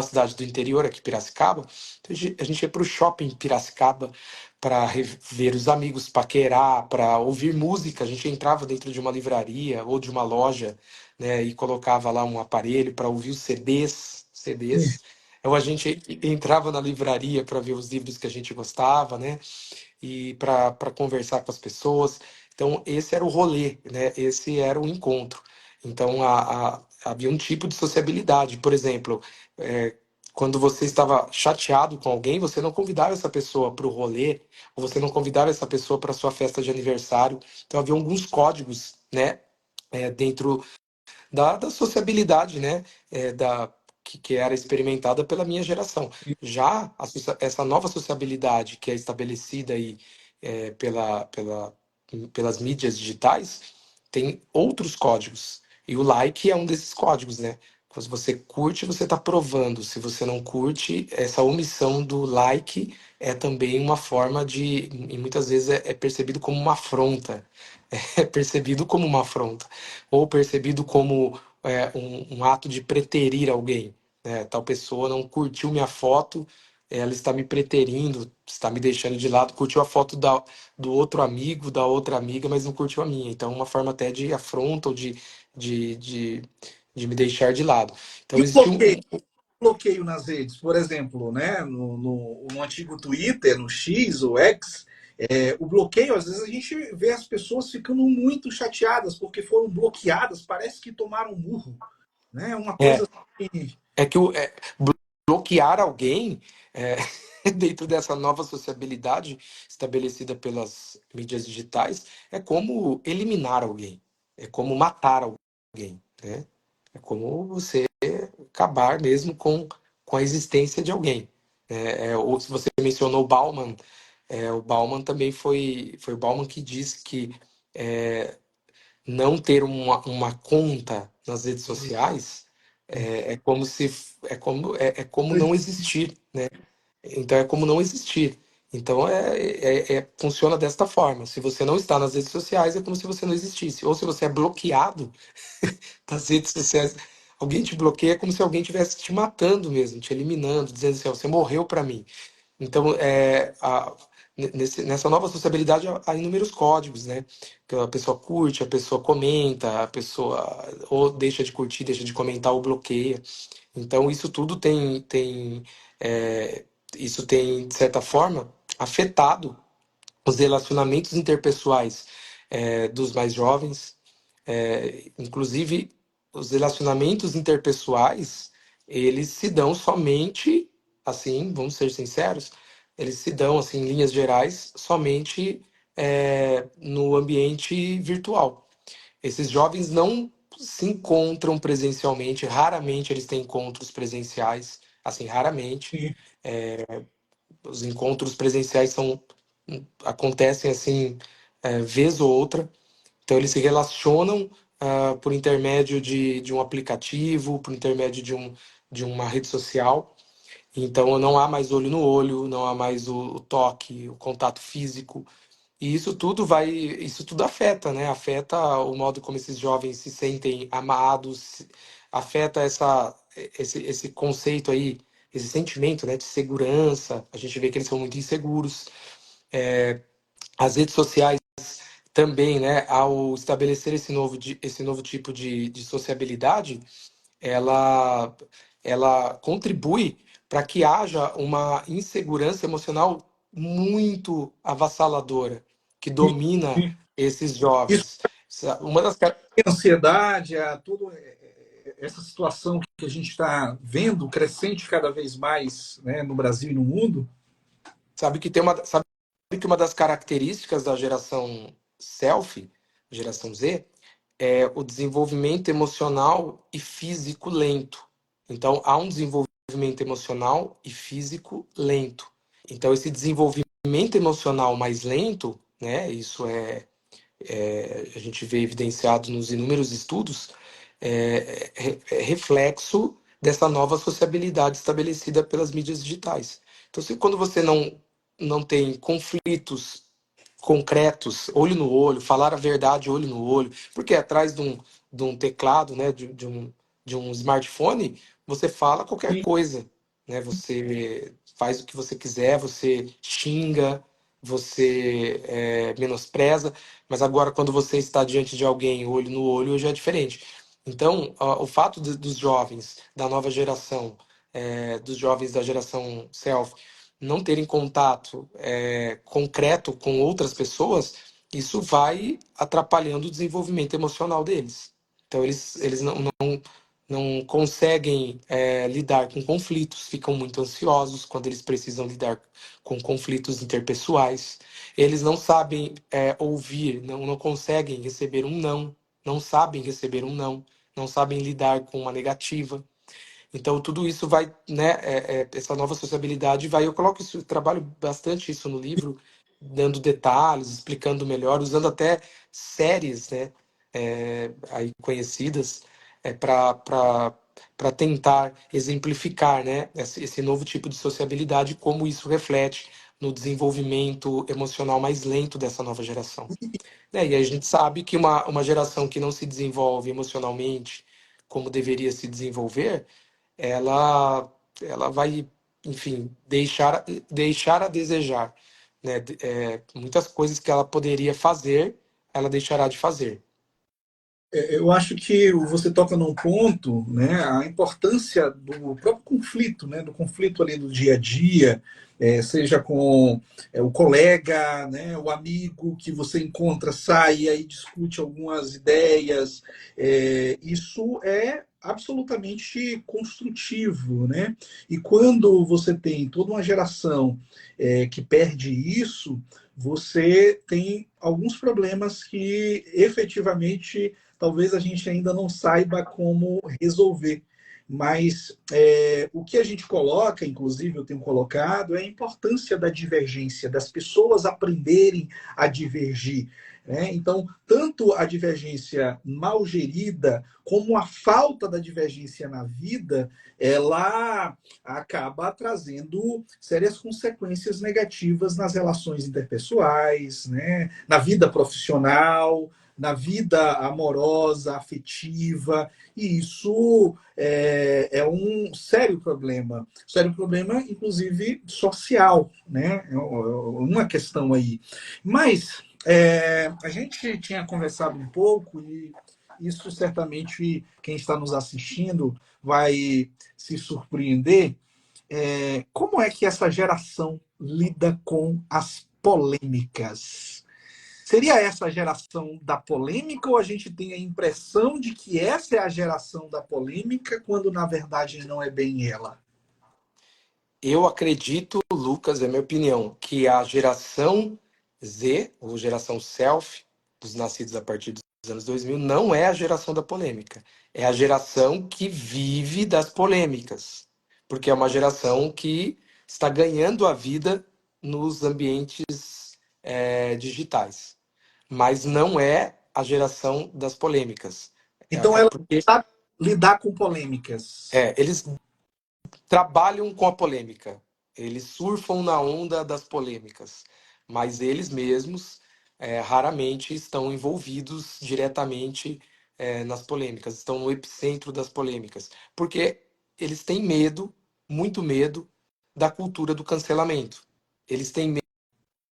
cidade do interior, aqui, Piracicaba. Então, a gente ia para o shopping Piracicaba para ver os amigos, paquerar, para ouvir música. A gente entrava dentro de uma livraria ou de uma loja, né, e colocava lá um aparelho para ouvir os CDs, Sim. CDs. Ou a gente entrava na livraria para ver os livros que a gente gostava, né, e para conversar com as pessoas. Então, esse era o rolê, né, esse era o encontro. Então, havia um tipo de sociabilidade. Por exemplo, quando você estava chateado com alguém, você não convidava essa pessoa para o rolê, ou você não convidava essa pessoa para sua festa de aniversário. Então, havia alguns códigos, né, dentro da sociabilidade, né? Que era experimentada pela minha geração. Já essa nova sociabilidade que é estabelecida aí pelas mídias digitais tem outros códigos. E o like é um desses códigos, né? Se você curte, você está provando. Se você não curte, essa omissão do like é também uma forma de. E muitas vezes é percebido como uma afronta. É percebido como uma afronta ou percebido como um ato de preterir alguém. Né? Tal pessoa não curtiu minha foto, ela está me preterindo, está me deixando de lado, curtiu a foto do outro amigo, da outra amiga, mas não curtiu a minha. Então, uma forma até de afronta ou de, de, de me deixar de lado. E Então, o existe bloqueio? Bloqueio nas redes, por exemplo, né, no antigo Twitter, no X ou X, o bloqueio, às vezes a gente vê as pessoas ficando muito chateadas porque foram bloqueadas, parece que tomaram um murro, né? Uma é, coisa assim. É que bloquear alguém é, dentro dessa nova sociabilidade estabelecida pelas mídias digitais é como eliminar alguém, é como matar alguém, né? É como você acabar mesmo com a existência de alguém. Ou se você mencionou Bauman, o Bauman também foi o Bauman que disse que não ter uma conta nas redes sociais é como se é como não existir, né? Então é como não existir. Então funciona desta forma. Se você não está nas redes sociais, é como se você não existisse. Ou se você é bloqueado das redes sociais, alguém te bloqueia, é como se alguém estivesse te matando mesmo, te eliminando, dizendo assim, ó, você morreu para mim. Então, nessa nova sociabilidade há inúmeros códigos, né? Que a pessoa curte, a pessoa comenta, a pessoa ou deixa de curtir, deixa de comentar ou bloqueia. Então, isso tudo é, isso tem, de certa forma, afetado os relacionamentos interpessoais dos mais jovens, inclusive, os relacionamentos interpessoais, eles se dão somente, assim, vamos ser sinceros, eles se dão, assim, em linhas gerais, somente no ambiente virtual. Esses jovens não se encontram presencialmente, raramente eles têm encontros presenciais, assim, raramente. Os encontros presenciais acontecem, assim, vez ou outra, então, eles se relacionam por intermédio de um aplicativo, por intermédio de uma rede social. Então, não há mais olho no olho, não há mais o toque, o contato físico. E isso tudo afeta, né? Afeta o modo como esses jovens se sentem amados, afeta esse conceito aí, esse sentimento, né, de segurança. A gente vê que eles são muito inseguros. As redes sociais também, né, ao estabelecer esse novo tipo de sociabilidade, ela, ela contribui para que haja uma insegurança emocional muito avassaladora, que domina esses Isso, jovens. Uma das, a ansiedade, toda essa situação que a gente está vendo crescente cada vez mais, né, no Brasil e no mundo. sabe que uma das características da geração selfie, geração Z, é o desenvolvimento emocional e físico lento. Então, há um desenvolvimento emocional e físico lento. Então, esse desenvolvimento emocional mais lento, né, isso a gente vê evidenciado nos inúmeros estudos, é reflexo dessa nova sociabilidade estabelecida pelas mídias digitais. Então, quando você não tem conflitos concretos, olho no olho, falar a verdade olho no olho, porque atrás de um teclado, né, de um smartphone, você fala qualquer Sim. coisa, né? Você faz o que você quiser, você xinga, você menospreza, mas agora quando você está diante de alguém olho no olho já é diferente. Então, o fato dos jovens da nova geração, dos jovens da geração selfie, não terem contato concreto com outras pessoas, isso vai atrapalhando o desenvolvimento emocional deles. Então, eles não conseguem lidar com conflitos, ficam muito ansiosos quando eles precisam lidar com conflitos interpessoais. Eles não sabem ouvir, não conseguem receber um não, não sabem receber um não, não sabem lidar com uma negativa. Então, tudo isso vai, né, essa nova sociabilidade vai, eu coloco isso, eu trabalho bastante isso no livro, dando detalhes, explicando melhor, usando até séries, né, aí conhecidas, para tentar exemplificar, né, esse novo tipo de sociabilidade, como isso reflete no desenvolvimento emocional mais lento dessa nova geração. E a gente sabe que uma geração que não se desenvolve emocionalmente como deveria se desenvolver, ela, ela vai, enfim, deixar a desejar, né? Muitas coisas que ela poderia fazer, ela deixará de fazer. Eu acho que você toca num ponto, né, a importância do próprio conflito, né, do conflito ali do dia a dia, seja com o colega, né, o amigo que você encontra, sai e aí discute algumas ideias, isso é absolutamente construtivo, né? E quando você tem toda uma geração que perde isso, você tem alguns problemas que efetivamente talvez a gente ainda não saiba como resolver. Mas o que a gente coloca, inclusive eu tenho colocado, é a importância da divergência, das pessoas aprenderem a divergir. Né? Então, tanto a divergência mal gerida, como a falta da divergência na vida, ela acaba trazendo sérias consequências negativas nas relações interpessoais, né? Na vida profissional, na vida amorosa, afetiva, e isso é um sério problema, inclusive social, né? Uma questão aí. Mas a gente tinha conversado um pouco e isso certamente quem está nos assistindo vai se surpreender. Como é que essa geração lida com as polêmicas? Seria essa a geração da polêmica ou a gente tem a impressão de que essa é a geração da polêmica, quando na verdade não é bem ela? Eu acredito, Lucas, é minha opinião, que a geração Z, ou geração self, dos nascidos a partir dos anos 2000, não é a geração da polêmica. É a geração que vive das polêmicas. Porque é uma geração que está ganhando a vida nos ambientes digitais. Mas não é a geração das polêmicas. Então É ela porque sabe lidar com polêmicas. eles trabalham com a polêmica, eles surfam na onda das polêmicas, mas eles mesmos raramente estão envolvidos diretamente nas polêmicas, estão no epicentro das polêmicas, porque eles têm medo, muito medo, da cultura do cancelamento. Eles têm medo,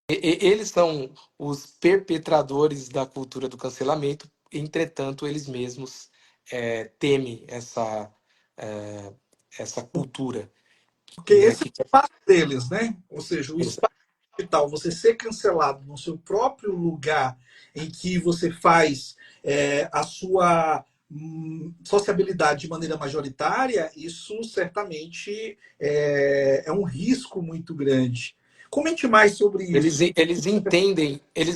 eles são os perpetradores da cultura do cancelamento, entretanto, eles mesmos temem eh, essa cultura, Porque né? esse é o espaço deles, né? Ou seja, o espaço digital, você ser cancelado no seu próprio lugar em que você faz a sua sociabilidade de maneira majoritária, isso certamente é um risco muito grande. Comente mais sobre Eles, isso. eles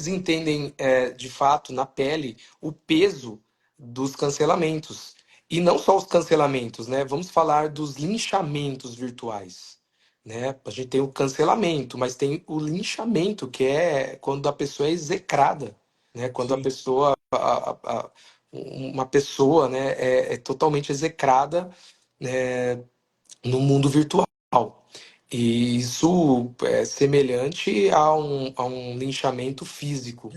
entendem de fato, na pele, o peso dos cancelamentos. E não só os cancelamentos, né? Vamos falar dos linchamentos virtuais. Né? A gente tem o cancelamento, mas tem o linchamento, que é quando a pessoa é execrada, né? Quando a Sim. pessoa, uma pessoa, né, é totalmente execrada no mundo virtual. E isso é semelhante a um linchamento físico.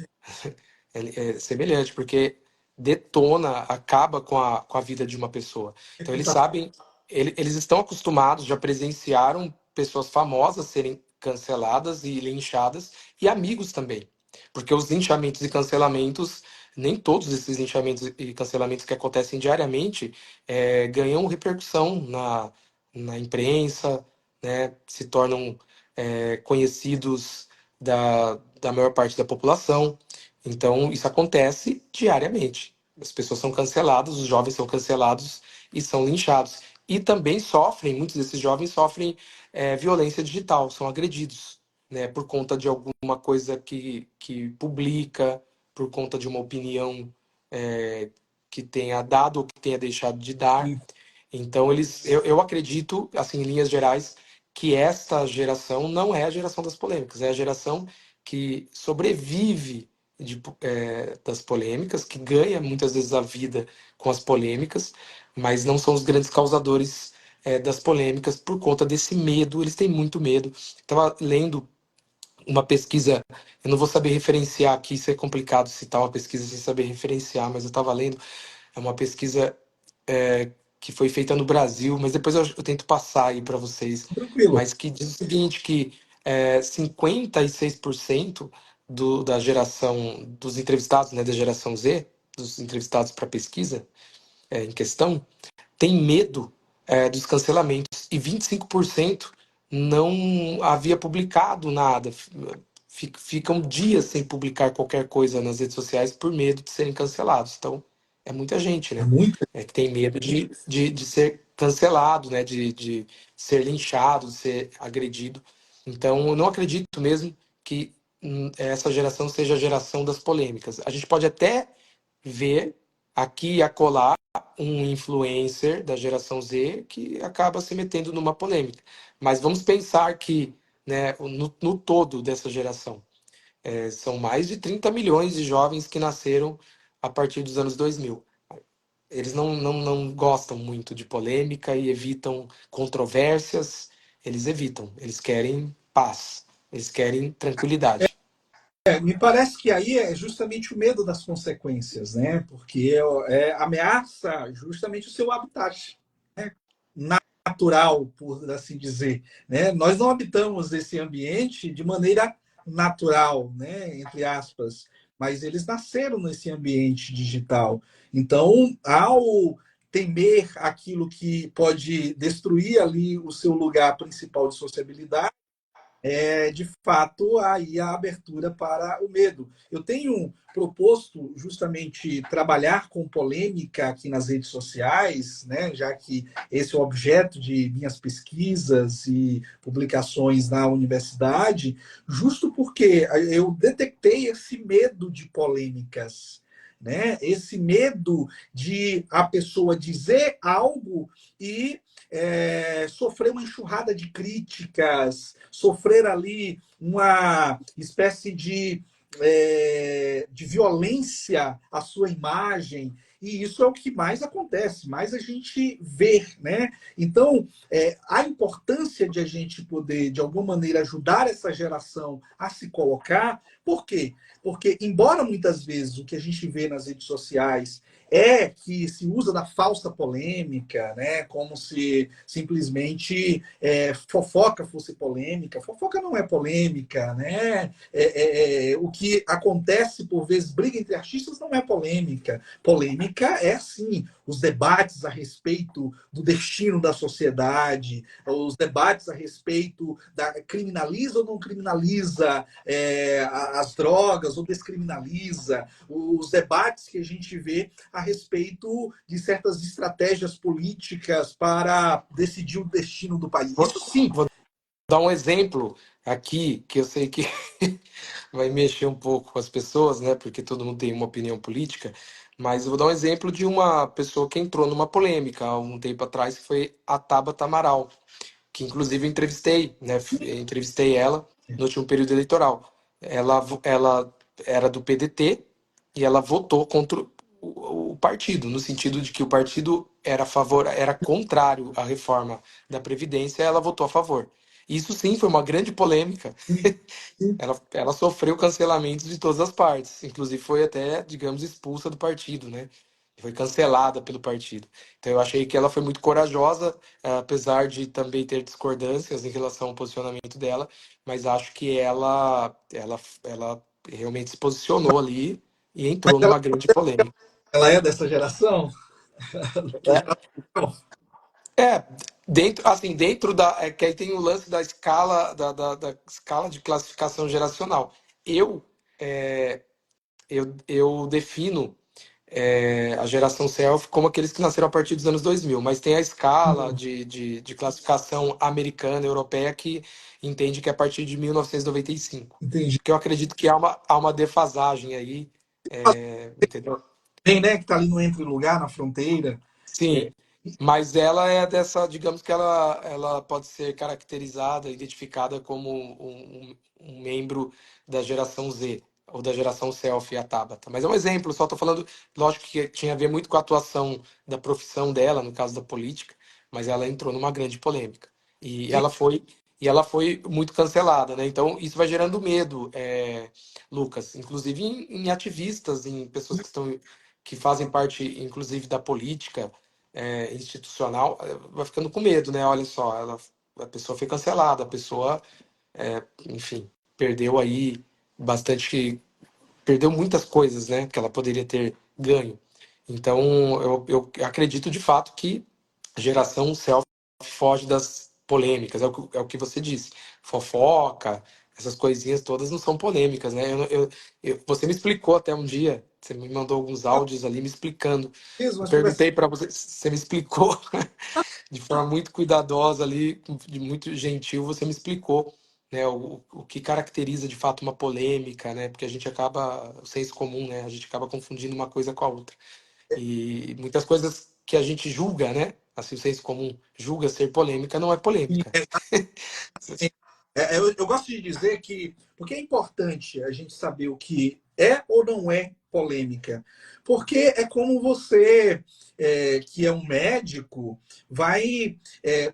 É semelhante, porque detona, acaba com a vida de uma pessoa. Então eles Reputação. sabem, eles estão acostumados, já presenciaram pessoas famosas serem canceladas e linchadas, e amigos também. Porque os linchamentos e cancelamentos, nem todos esses linchamentos e cancelamentos que acontecem diariamente ganham repercussão na imprensa, né? Se tornam conhecidos da maior parte da população. Então, isso acontece diariamente. As pessoas são canceladas, os jovens são cancelados e são linchados. E também sofrem, muitos desses jovens sofrem violência digital, são agredidos, né, por conta de alguma coisa que publica, por conta de uma opinião que tenha dado ou que tenha deixado de dar. Então, eu acredito, assim, em linhas gerais, que esta geração não é a geração das polêmicas, é a geração que sobrevive das polêmicas, que ganha muitas vezes a vida com as polêmicas, mas não são os grandes causadores das polêmicas por conta desse medo. Eles têm muito medo. Estava lendo uma pesquisa, eu não vou saber referenciar aqui, isso é complicado citar uma pesquisa sem saber referenciar, mas eu estava lendo, é uma pesquisa que foi feita no Brasil, mas depois eu tento passar aí para vocês, Tranquilo. mas que diz o seguinte, que 56% da geração dos entrevistados, né, da geração Z, dos entrevistados para a pesquisa em questão, tem medo dos cancelamentos e 25% não havia publicado nada. Ficam dias sem publicar qualquer coisa nas redes sociais por medo de serem cancelados. Então, é muita gente, É né? muito. Que tem medo de ser cancelado, né? De ser linchado, de ser agredido. Então, eu não acredito mesmo que essa geração seja a geração das polêmicas. A gente pode até ver aqui e acolá um influencer da geração Z que acaba se metendo numa polêmica. Mas vamos pensar que, né, no todo dessa geração, são mais de 30 milhões de jovens que nasceram a partir dos anos 2000. Eles não gostam muito de polêmica e evitam controvérsias, eles evitam, eles querem paz, eles querem tranquilidade. Me parece que aí é justamente o medo das consequências, né? Porque ameaça justamente o seu habitat, né? Natural, por assim dizer, né? Nós não habitamos esse ambiente de maneira natural, né? Entre aspas, mas eles nasceram nesse ambiente digital. Então, ao temer aquilo que pode destruir ali o seu lugar principal de sociabilidade, de fato aí a abertura para o medo. Eu tenho proposto justamente trabalhar com polêmica aqui nas redes sociais, né, já que esse é o objeto de minhas pesquisas e publicações na universidade, justo porque eu detectei esse medo de polêmicas. Né? Esse medo de a pessoa dizer algo e sofrer uma enxurrada de críticas, sofrer ali uma espécie de violência à sua imagem. E isso é o que mais acontece, mais a gente vê, né? Então, a importância de a gente poder, de alguma maneira, ajudar essa geração a se colocar, por quê? Porque, embora muitas vezes o que a gente vê nas redes sociais que se usa da falsa polêmica, né? Como se simplesmente fofoca fosse polêmica. Fofoca não é polêmica, né? O que acontece por vezes briga entre artistas não é polêmica. Polêmica é sim os debates a respeito do destino da sociedade, os debates a respeito da criminaliza ou não criminaliza as drogas ou descriminaliza, os debates que a gente vê a respeito de certas estratégias políticas para decidir o destino do país. Isso sim. Vou dar um exemplo aqui, que eu sei que vai mexer um pouco com as pessoas, né? Porque todo mundo tem uma opinião política. Mas eu vou dar um exemplo de uma pessoa que entrou numa polêmica há um tempo atrás, que foi a Tabata Amaral, que inclusive eu entrevistei, né? Entrevistei ela no último período eleitoral. Ela era do PDT e ela votou contra o partido, no sentido de que o partido era contrário à reforma da Previdência, ela votou a favor. Isso sim foi uma grande polêmica. Sim, sim. Ela sofreu cancelamentos de todas as partes, inclusive foi até, digamos, expulsa do partido, né? Foi cancelada pelo partido. Então eu achei que ela foi muito corajosa, apesar de também ter discordâncias em relação ao posicionamento dela, mas acho que ela realmente se posicionou ali e Mas entrou numa grande polêmica. ela é dessa geração? É, dentro da. É que aí tem o lance da escala, da escala de classificação geracional. Eu, é, eu defino a geração selfie como aqueles que nasceram a partir dos anos 2000, mas tem a escala de classificação americana, europeia, que entende que é a partir de 1995. Entendi. Que eu acredito que há uma defasagem aí, entendeu? Tem, né, que tá ali no entre-lugar, na fronteira. É, Sim, mas ela é dessa, digamos que ela pode ser caracterizada, identificada como um membro da geração Z, ou da geração Selfie, a Tabata. Mas é um exemplo, só estou falando, lógico que tinha a ver muito com a atuação da profissão dela, no caso da política, mas ela entrou numa grande polêmica. E sim, ela foi muito cancelada, né? Então isso vai gerando medo, Lucas, inclusive em ativistas, em pessoas que fazem parte, inclusive, da política institucional, vai ficando com medo, né? Olha só, a pessoa foi cancelada, a pessoa, enfim, perdeu aí bastante, perdeu muitas coisas, né? Que ela poderia ter ganho. Então, eu acredito de fato que a geração selfie foge das polêmicas, é o que você disse. Fofoca, essas coisinhas todas não são polêmicas, né? Você me explicou até um dia, você me mandou alguns áudios ali me explicando. mesmo, Eu nós conversamos. perguntei para você, você me explicou de forma muito cuidadosa ali, de muito gentil, você me explicou, né, o que caracteriza de fato uma polêmica, né? Porque a gente acaba, o senso comum, né? A gente acaba confundindo uma coisa com a outra. E muitas coisas que a gente julga, né? Assim, o senso comum julga ser polêmica, não é polêmica. Eu gosto de dizer que, porque é importante a gente saber o que é ou não é polêmica. Porque é como você, que é um médico, vai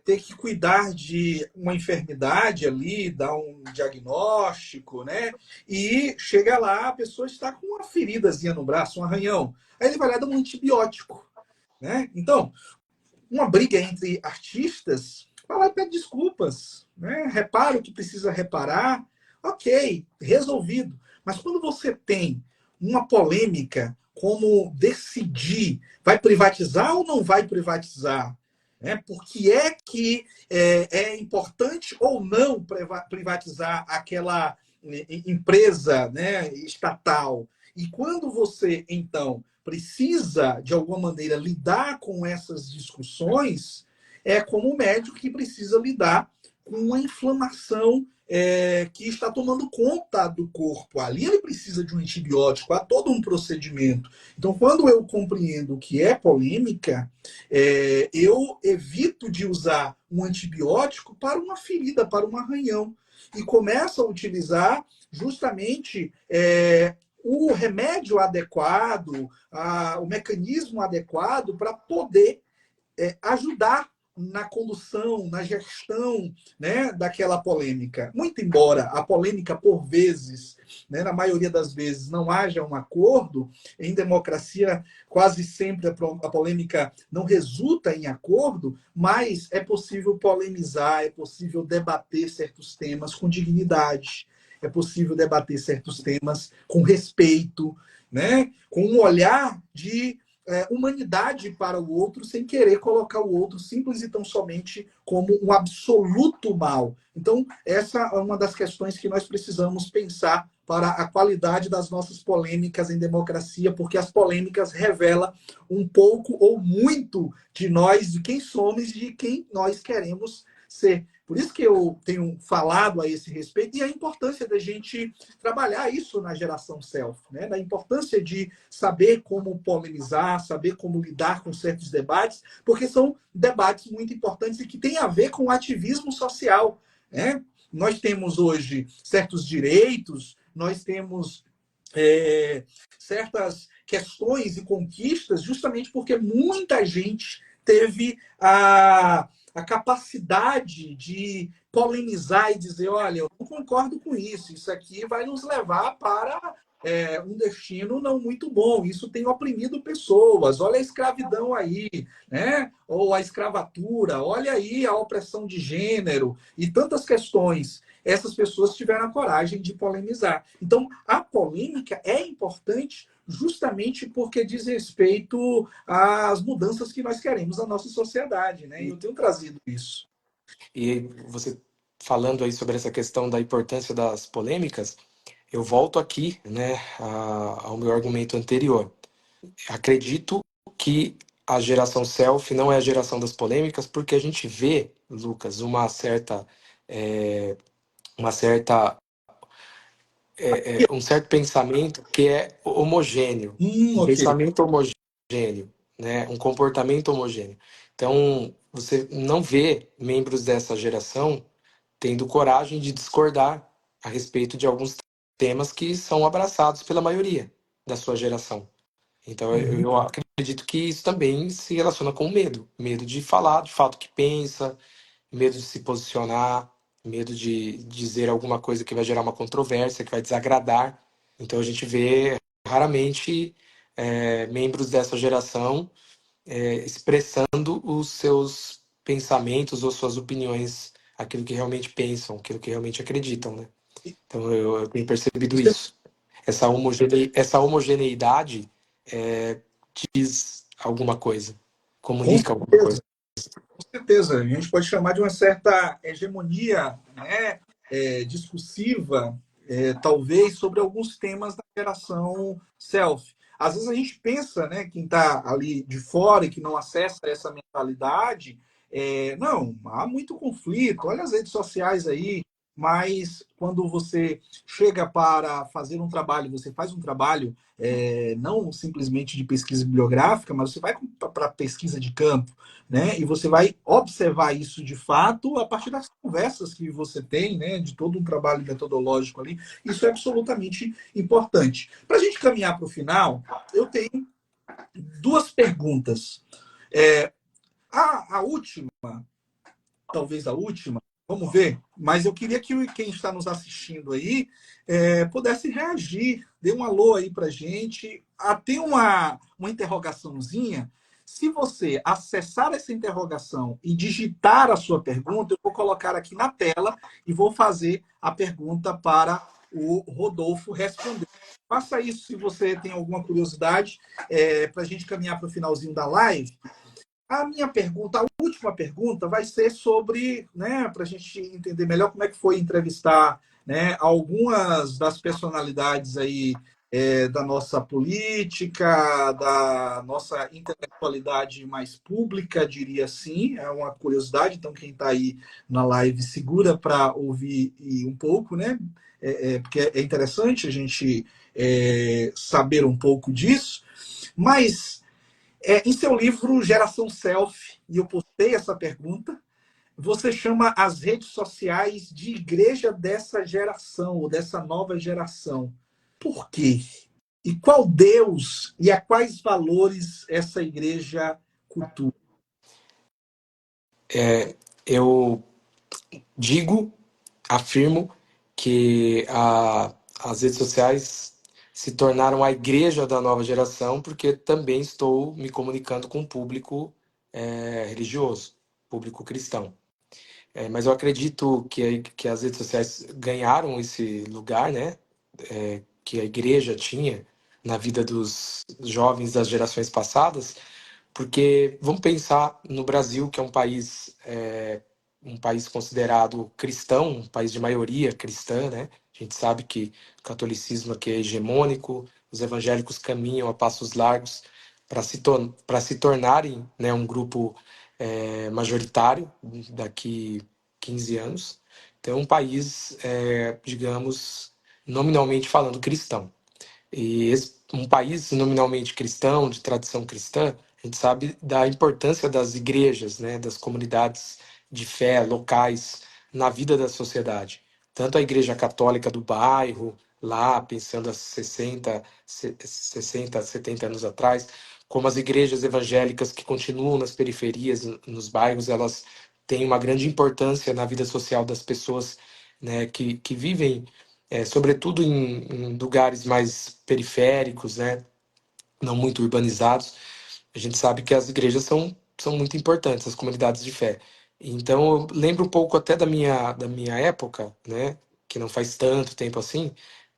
ter que cuidar de uma enfermidade ali, dar um diagnóstico, né? E chega lá, a pessoa está com uma feridazinha no braço, um arranhão. Aí ele vai lá dar um antibiótico, né? Então, uma briga entre artistas, vai lá e pede desculpas, né? Repara o que precisa reparar, ok, resolvido. Mas quando você tem uma polêmica como decidir, vai privatizar ou não vai privatizar? Por que é que é importante ou não privatizar aquela empresa, né, estatal? E quando você, então, precisa, de alguma maneira, lidar com essas discussões, é como o médico que precisa lidar com uma inflamação que está tomando conta do corpo. Ali ele precisa de um antibiótico, há todo um procedimento. Então, quando eu compreendo o que é polêmica, eu evito de usar um antibiótico para uma ferida, para um arranhão. E começo a utilizar justamente o remédio adequado, o mecanismo adequado para poder ajudar na condução, na gestão, né, daquela polêmica. Muito embora a polêmica, por vezes, né, na maioria das vezes, não haja um acordo, em democracia quase sempre a polêmica não resulta em acordo, mas é possível polemizar, é possível debater certos temas com dignidade, é possível debater certos temas com respeito, né, com um olhar de humanidade para o outro, sem querer colocar o outro simples e tão somente como um absoluto mal. Então, essa é uma das questões que nós precisamos pensar para a qualidade das nossas polêmicas em democracia, porque as polêmicas revelam um pouco ou muito de nós, de quem somos e de quem nós queremos ser. Por isso que eu tenho falado a esse respeito e a importância da gente trabalhar isso na geração self, né? Da importância de saber como polemizar, saber como lidar com certos debates, porque são debates muito importantes e que têm a ver com o ativismo social, né? Nós temos hoje certos direitos, nós temos é, certas questões e conquistas, justamente porque muita gente teve a capacidade de polemizar e dizer: olha, eu não concordo com isso aqui vai nos levar para um destino não muito bom, isso tem oprimido pessoas, olha a escravidão aí, né? Ou a escravatura, olha aí a opressão de gênero e tantas questões. Essas pessoas tiveram a coragem de polemizar. Então, a polêmica é importante justamente porque diz respeito às mudanças que nós queremos na nossa sociedade, né? E eu tenho trazido isso. E você falando aí sobre essa questão da importância das polêmicas, eu volto aqui, né, ao meu argumento anterior. Acredito que a geração selfie não é a geração das polêmicas, porque a gente vê, Lucas, uma certa, um certo pensamento que é homogêneo, um Ok. pensamento homogêneo, né, um comportamento homogêneo. Então, você não vê membros dessa geração tendo coragem de discordar a respeito de alguns temas que são abraçados pela maioria da sua geração. Então, Uhum. eu acredito que isso também se relaciona com medo. Medo de falar de fato o que pensa, medo de se posicionar, medo de dizer alguma coisa que vai gerar uma controvérsia, que vai desagradar. Então, a gente vê raramente membros dessa geração expressando os seus pensamentos ou suas opiniões, aquilo que realmente pensam, aquilo que realmente acreditam, né? Então, eu tenho percebido isso. Essa homogeneidade é, diz alguma coisa, Com comunica alguma certeza. coisa. Com certeza, a gente pode chamar de uma certa hegemonia, né, discursiva, talvez, sobre alguns temas da geração self. Às vezes a gente pensa, né, quem está ali de fora e que não acessa essa mentalidade, não, há muito conflito, olha as redes sociais aí, mas quando você chega para fazer um trabalho, você faz um trabalho não simplesmente de pesquisa bibliográfica, mas você vai para pesquisa de campo, né? E você vai observar isso de fato a partir das conversas que você tem, né? De todo um trabalho metodológico ali. Isso é absolutamente importante. Para a gente caminhar para o final, eu tenho duas perguntas. É, a última, talvez a última, vamos ver, mas eu queria que quem está nos assistindo aí pudesse reagir, dê um alô aí para gente, ter uma interrogaçãozinha. Se você acessar essa interrogação e digitar a sua pergunta, eu vou colocar aqui na tela e vou fazer a pergunta para o Rodolfo responder. Faça isso se você tem alguma curiosidade, para a gente caminhar para o finalzinho da live. A minha pergunta, a última pergunta, vai ser sobre, né, para a gente entender melhor como é que foi entrevistar, né, algumas das personalidades aí da nossa política, da nossa intelectualidade mais pública, diria assim. É uma curiosidade, então quem está aí na live segura para ouvir um pouco, né? Porque é interessante a gente saber um pouco disso. Mas em seu livro Geração Self, e eu postei essa pergunta, você chama as redes sociais de igreja dessa geração, ou dessa nova geração. Por quê? E qual Deus e a quais valores essa igreja cultua? Eu digo, afirmo que as redes sociais se tornaram a igreja da nova geração, porque também estou me comunicando com o público religioso, público cristão. Mas eu acredito que as redes sociais ganharam esse lugar, né? Que a igreja tinha na vida dos jovens das gerações passadas, porque vamos pensar no Brasil, que é um país considerado cristão, um país de maioria cristã, né? A gente sabe que o catolicismo aqui é hegemônico, os evangélicos caminham a passos largos para se tornarem, né, um grupo majoritário daqui 15 anos. Então, é um país, digamos, nominalmente falando, cristão. E um país nominalmente cristão, de tradição cristã, a gente sabe da importância das igrejas, né, das comunidades de fé locais na vida da sociedade. Tanto a igreja católica do bairro, lá, pensando há 60, 70 anos atrás, como as igrejas evangélicas que continuam nas periferias, nos bairros, elas têm uma grande importância na vida social das pessoas, né, que vivem, sobretudo em lugares mais periféricos, né, não muito urbanizados. A gente sabe que as igrejas são muito importantes, as comunidades de fé. Então, eu lembro um pouco até da minha época, né? Que não faz tanto tempo assim,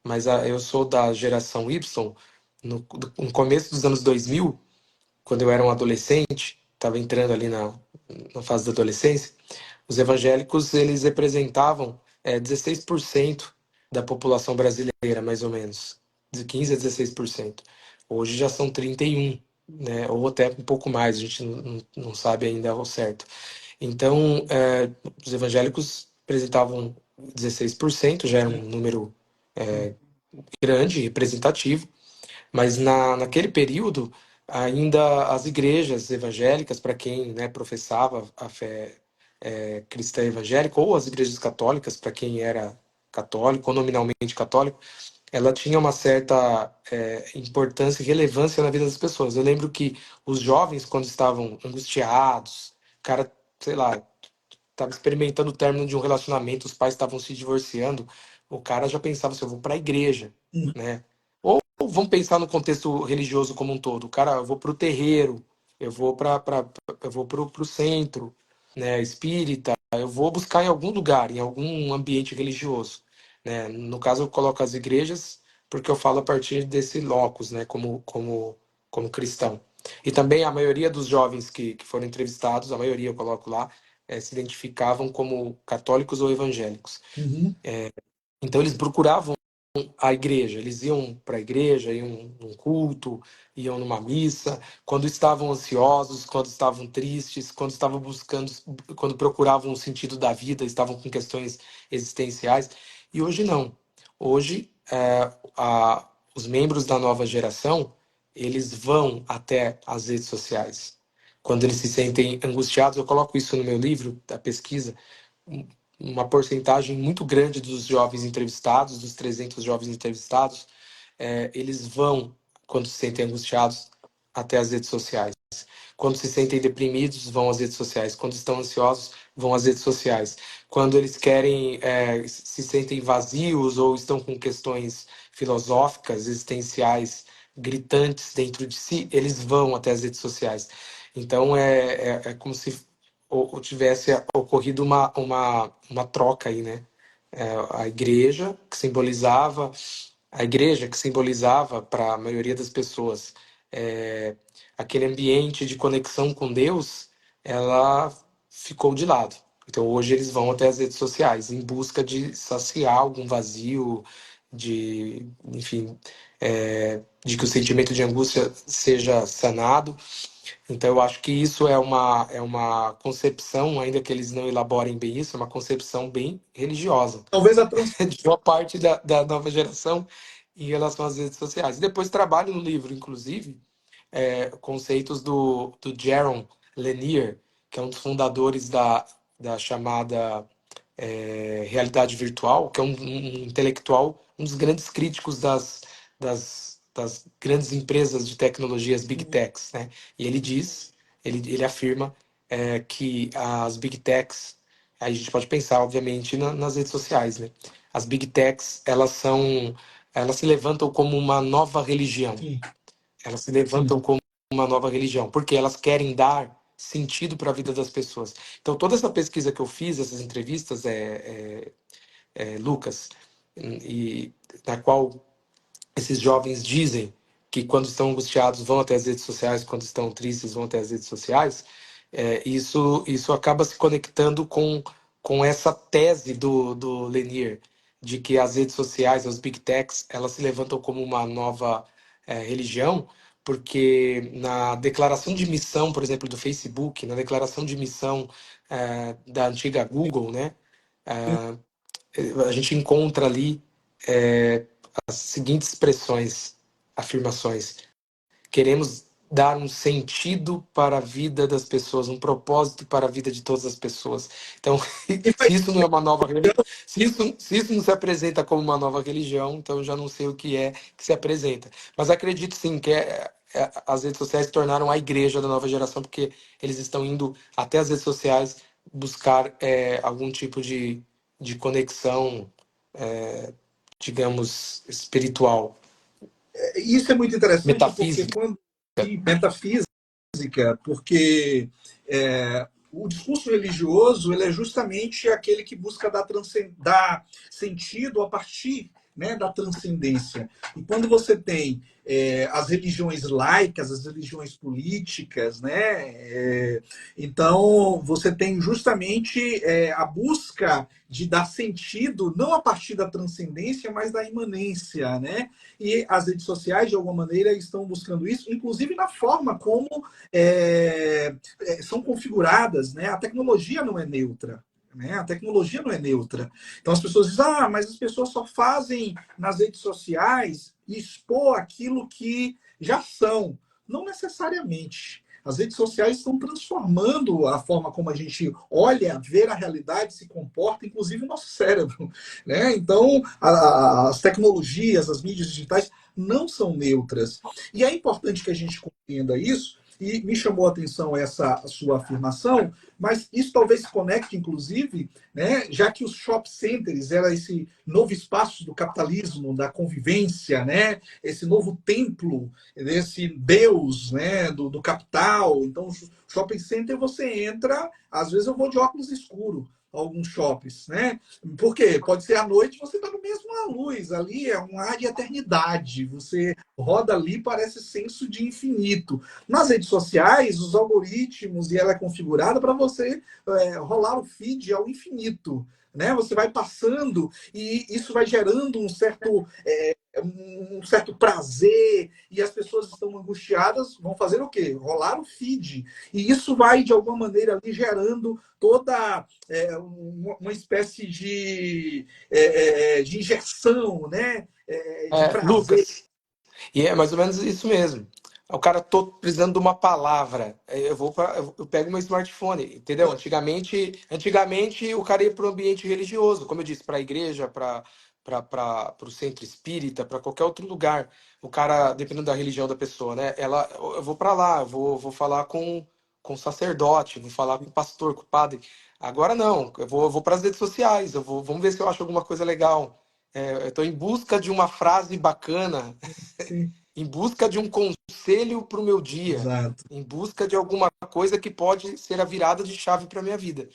mas eu sou da geração Y, no começo dos anos 2000, quando eu era um adolescente, estava entrando ali na fase da adolescência. Os evangélicos, eles representavam 16% da população brasileira, mais ou menos, de 15 a 16%. Hoje já são 31%, né? Ou até um pouco mais, a gente não sabe ainda ao certo. Então, os evangélicos representavam 16%, já era um número grande, representativo, mas naquele período, ainda as igrejas evangélicas, para quem, né, professava a fé cristã evangélica, ou as igrejas católicas, para quem era católico ou nominalmente católico, ela tinha uma certa importância e relevância na vida das pessoas. Eu lembro que os jovens, quando estavam angustiados, cara, sei lá, estava experimentando o término de um relacionamento, os pais estavam se divorciando, o cara já pensava assim, eu vou para a igreja, né? Ou vamos pensar no contexto religioso como um todo. O cara, eu vou para o terreiro, eu vou pro centro, né, espírita, eu vou buscar em algum lugar, em algum ambiente religioso, né? No caso, eu coloco as igrejas porque eu falo a partir desse locus, né, como cristão. E também a maioria dos jovens que foram entrevistados, a maioria eu coloco lá, se identificavam como católicos ou evangélicos. Uhum. Então eles procuravam a igreja, eles iam para a igreja, iam num culto, iam numa missa, quando estavam ansiosos, quando estavam tristes, quando estavam buscando, quando procuravam o sentido da vida, estavam com questões existenciais. E hoje não. Hoje, os membros da nova geração, eles vão até as redes sociais. Quando eles se sentem angustiados, eu coloco isso no meu livro, da pesquisa, uma porcentagem muito grande dos jovens entrevistados, dos 300 jovens entrevistados, eles vão, quando se sentem angustiados, até as redes sociais. Quando se sentem deprimidos, vão às redes sociais. Quando estão ansiosos, vão às redes sociais. Quando eles querem, se sentem vazios ou estão com questões filosóficas, existenciais, gritantes dentro de si, eles vão até as redes sociais. Então, é como se ou tivesse ocorrido uma troca aí, né? A igreja que simbolizava para a maioria das pessoas aquele ambiente de conexão com Deus, ela ficou de lado. Então hoje eles vão até as redes sociais em busca de saciar algum vazio, enfim, de que o sentimento de angústia seja sanado. Então, eu acho que isso é uma concepção, ainda que eles não elaborem bem isso, é uma concepção bem religiosa Talvez de uma parte da nova geração em relação às redes sociais. E depois trabalho no livro, inclusive, conceitos do Jaron Lanier, que é um dos fundadores da chamada realidade virtual, que é um intelectual, um dos grandes críticos das grandes empresas de tecnologias Big Techs, né? E ele afirma que as Big Techs, aí a gente pode pensar, obviamente, nas redes sociais, né? As Big Techs, elas se levantam como uma nova religião. sim, Elas se levantam como uma nova religião, porque elas querem dar sentido para a vida das pessoas. Então, toda essa pesquisa que eu fiz, essas entrevistas, Lucas, e na qual esses jovens dizem que quando estão angustiados vão até as redes sociais, quando estão tristes vão até as redes sociais, isso acaba se conectando com essa tese do Lanier, de que as redes sociais, as big techs, elas se levantam como uma nova religião, porque na declaração de missão, por exemplo, do Facebook, na declaração de missão da antiga Google, né, a gente encontra ali as seguintes expressões, afirmações. Queremos dar um sentido para a vida das pessoas, um propósito para a vida de todas as pessoas. Então, E vai se isso não é uma nova religião, se isso não se apresenta como uma nova religião, então eu já não sei o que é que se apresenta. Mas acredito sim que as redes sociais se tornaram a igreja da nova geração, porque eles estão indo até as redes sociais buscar algum tipo de conexão, digamos, espiritual, Isso é muito interessante porque metafísica. quando metafísica, porque o discurso religioso ele é justamente aquele que busca dar sentido a partir, né, da transcendência. E quando você tem as religiões laicas, as religiões políticas, né, então você tem justamente a busca de dar sentido não a partir da transcendência, mas da imanência, né? E as redes sociais, de alguma maneira, estão buscando isso, inclusive na forma como são configuradas, né? A tecnologia não é neutra. Né? A tecnologia não é neutra. Então as pessoas dizem, mas as pessoas só fazem nas redes sociais expor aquilo que já são. Não necessariamente. As redes sociais estão transformando a forma como a gente olha, vê a realidade, se comporta, inclusive o nosso cérebro. Né? Então, as tecnologias, as mídias digitais não são neutras. E é importante que a gente compreenda isso, e me chamou a atenção essa sua afirmação, mas isso talvez se conecte, inclusive, né, já que os shopping centers era esse novo espaço do capitalismo, da convivência, né, esse novo templo desse Deus, né, do capital. Então, shopping center você entra, às vezes eu vou de óculos escuros, alguns shoppings, né? Por quê? Pode ser à noite, você está no mesmo à luz, ali é um ar de eternidade, você roda ali, parece senso de infinito. Nas redes sociais, os algoritmos e ela é configurada para você rolar o feed ao infinito. Né? Você vai passando e isso vai gerando um certo prazer e as pessoas estão angustiadas, vão fazer o quê? Rolar o feed. E isso vai, de alguma maneira, ali gerando toda uma espécie de injeção, né? De prazer. Lucas, e é mais ou menos isso mesmo. O cara, tô precisando de uma palavra. Eu pego meu smartphone, entendeu? Antigamente o cara ia para o ambiente religioso, como eu disse, para a igreja, para o centro espírita, para qualquer outro lugar. O cara, dependendo da religião da pessoa, né? Eu vou para lá, vou falar com o sacerdote, vou falar com o pastor, com o padre. Agora não, eu vou para as redes sociais, vamos ver se eu acho alguma coisa legal. Eu estou em busca de uma frase bacana, Sim, em busca de um conselho para o meu dia, exato. em busca de alguma coisa que pode ser a virada de chave para a minha vida.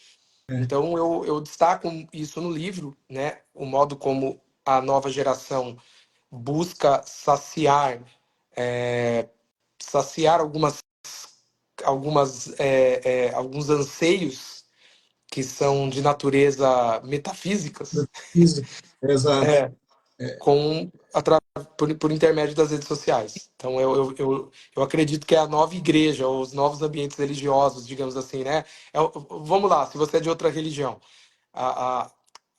Então eu destaco isso no livro, né? O modo como a nova geração busca saciar alguns anseios que são de natureza metafísicas, Exato. é, por intermédio das redes sociais. Então, eu acredito que é a nova igreja, ou os novos ambientes religiosos, digamos assim, né? Vamos lá, se você é de outra religião, a, a-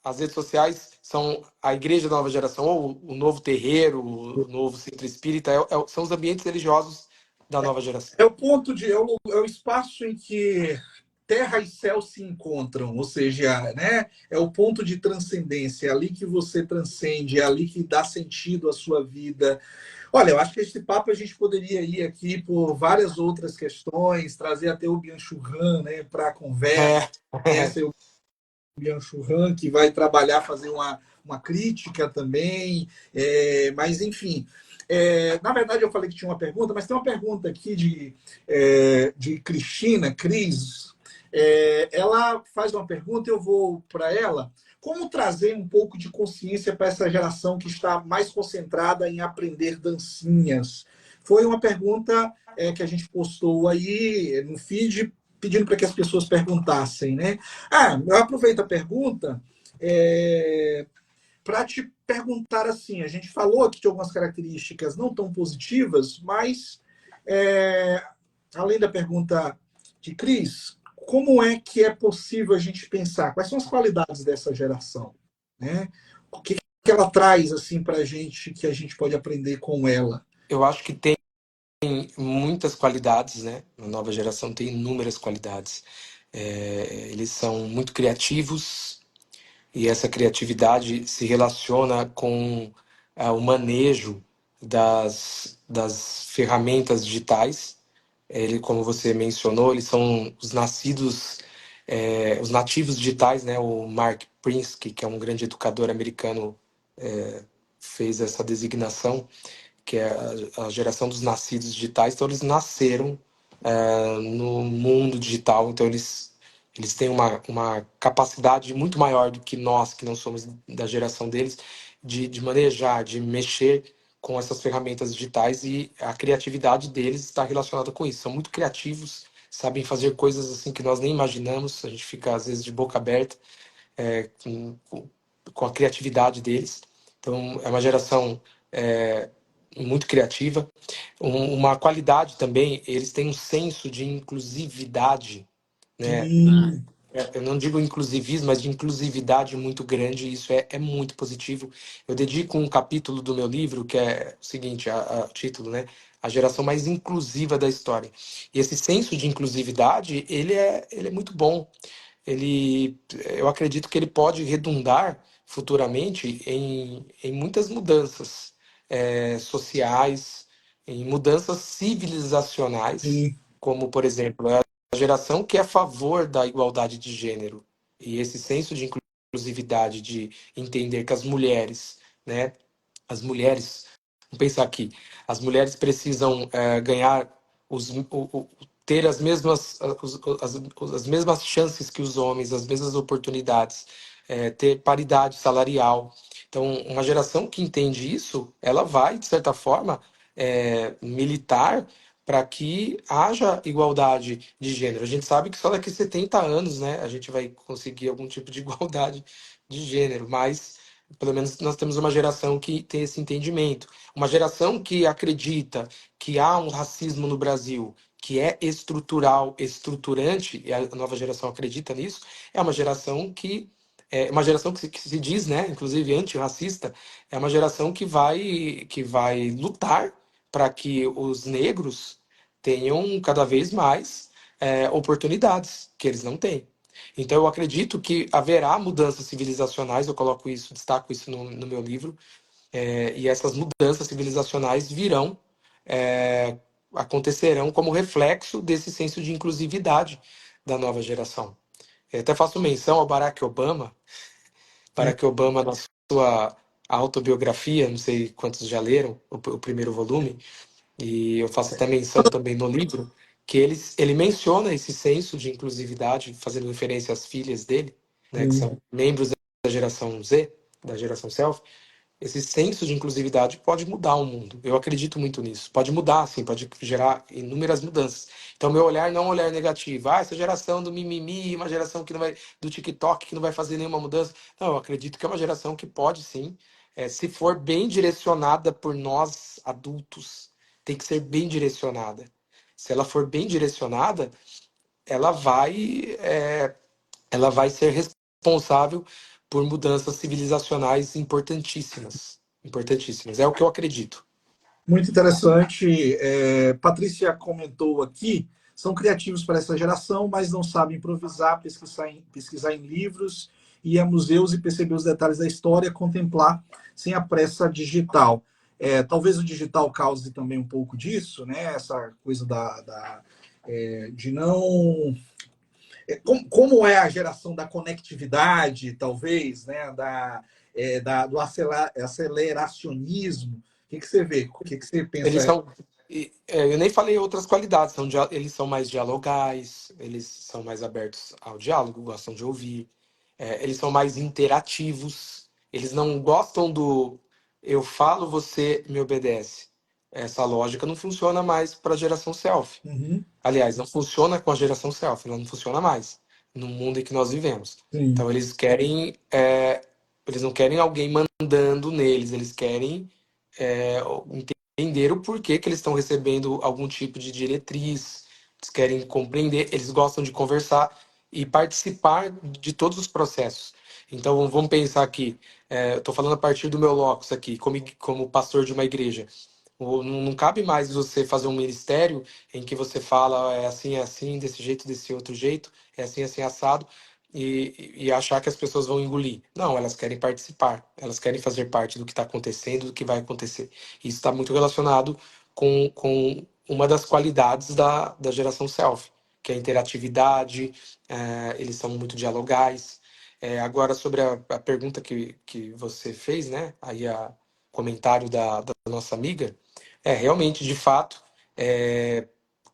as redes sociais são a igreja da nova geração, ou o novo terreiro, o novo centro espírita, são os ambientes religiosos da nova geração. É o ponto é o espaço em que terra e céu se encontram, ou seja, né, é o ponto de transcendência, é ali que você transcende, é ali que dá sentido à sua vida. Olha, eu acho que esse papo a gente poderia ir aqui por várias outras questões, trazer até o Byung-Chul Han, né, para a conversa, É, conhece o Byung-Chul Han, que vai trabalhar, fazer uma crítica também, mas enfim. Na verdade, eu falei que tinha uma pergunta, mas tem uma pergunta aqui de Cristina, Cris. Ela faz uma pergunta, eu vou para ela. Como trazer um pouco de consciência para essa geração que está mais concentrada em aprender dancinhas? Foi uma pergunta que a gente postou aí no feed, pedindo para que as pessoas perguntassem, né? Eu aproveito a pergunta para te perguntar assim: a gente falou aqui de algumas características não tão positivas, mas é, além da pergunta de Cris, como é que é possível a gente pensar? Quais são as qualidades dessa geração? Né? O que ela traz assim para a gente que a gente pode aprender com ela? eu acho que tem muitas qualidades, né? A nova geração tem inúmeras qualidades. Eles são muito criativos e essa criatividade se relaciona com o manejo das ferramentas digitais. Ele, como você mencionou, eles são os nativos digitais, né? O Mark Prinsky, que é um grande educador americano, fez essa designação, que é a geração dos nascidos digitais. Então, eles nasceram no mundo digital, então eles têm uma capacidade muito maior do que nós, que não somos da geração deles, de manejar, de mexer com essas ferramentas digitais, e a criatividade deles está relacionada com isso. São muito criativos, sabem fazer coisas assim que nós nem imaginamos, a gente fica às vezes de boca aberta é, com, com a criatividade deles. Então, é uma geração muito criativa. Uma qualidade também, eles têm um senso de inclusividade, né? Sim, Eu não digo inclusivismo, mas de inclusividade muito grande, e isso é muito positivo. Eu dedico um capítulo do meu livro, que é o seguinte, o título, né? A geração mais inclusiva da história. E esse senso de inclusividade, ele é muito bom. Eu acredito que ele pode redundar futuramente em muitas mudanças sociais, em mudanças civilizacionais, sim. como, por exemplo, a geração que é a favor da igualdade de gênero e esse senso de inclusividade, de entender que as mulheres, né, as mulheres, vamos pensar aqui, as mulheres precisam ganhar ter as mesmas as mesmas chances que os homens, as mesmas oportunidades, ter paridade salarial. Então, uma geração que entende isso, ela vai, de certa forma, militar para que haja igualdade de gênero. A gente sabe que só daqui a 70 anos, né, a gente vai conseguir algum tipo de igualdade de gênero, mas pelo menos nós temos uma geração que tem esse entendimento. Uma geração que acredita que há um racismo no Brasil que é estrutural, estruturante, e a nova geração acredita nisso, é uma geração que se diz, né, inclusive antirracista, é uma geração que vai lutar para que os negros tenham cada vez mais oportunidades que eles não têm. Então, eu acredito que haverá mudanças civilizacionais, eu coloco isso, destaco isso no meu livro, e essas mudanças civilizacionais acontecerão como reflexo desse senso de inclusividade da nova geração. Eu até faço menção ao Barack Obama. É. Barack Obama, na sua autobiografia, não sei quantos já leram o primeiro volume, e eu faço até menção também no livro, que ele menciona esse senso de inclusividade, fazendo referência às filhas dele, né, que Sim. são membros da geração Z, da geração Selfie. Esse senso de inclusividade pode mudar o mundo. Eu acredito muito nisso. Pode mudar, sim, pode gerar inúmeras mudanças. Então, meu olhar não é um olhar negativo. Essa geração do mimimi, uma geração que não vai, do TikTok, que não vai fazer nenhuma mudança. Não, eu acredito que é uma geração que pode, sim, se for bem direcionada por nós adultos, tem que ser bem direcionada. Se ela for bem direcionada, ela vai, é, ela vai ser responsável por mudanças civilizacionais importantíssimas. Importantíssimas. É o que eu acredito. Muito interessante. Patrícia comentou aqui, são criativos para essa geração, mas não sabem improvisar, pesquisar em livros, ir a museus e perceber os detalhes da história, contemplar sem a pressa digital. Talvez o digital cause também um pouco disso, né? Essa coisa de não. Como é a geração da conectividade, talvez, né? Do aceleracionismo. O que você vê? O que você Eles pensa? são. Eu nem falei outras qualidades. Eles são mais dialogais, eles são mais abertos ao diálogo, gostam de ouvir. Eles são mais interativos. Eles não gostam do eu falo, você me obedece. Essa lógica não funciona mais para a geração selfie. Uhum, Aliás, não funciona com a geração selfie, ela não funciona mais no mundo em que nós vivemos. sim. Então eles não querem alguém mandando neles, eles querem é, entender o porquê que eles estão recebendo algum tipo de diretriz, eles querem compreender, eles gostam de conversar e participar de todos os processos. Então vamos pensar aqui, estou falando a partir do meu locus aqui, como pastor de uma igreja. Não cabe mais você fazer um ministério em que você fala é assim, desse jeito, desse outro jeito, é assim, assado, e achar que as pessoas vão engolir. Não, elas querem participar, elas querem fazer parte do que está acontecendo, do que vai acontecer. Isso está muito relacionado com uma das qualidades da geração selfie, que é a interatividade, eles são muito dialogais. Agora, sobre a pergunta que você fez, né? Aí comentário da nossa amiga, realmente, de fato,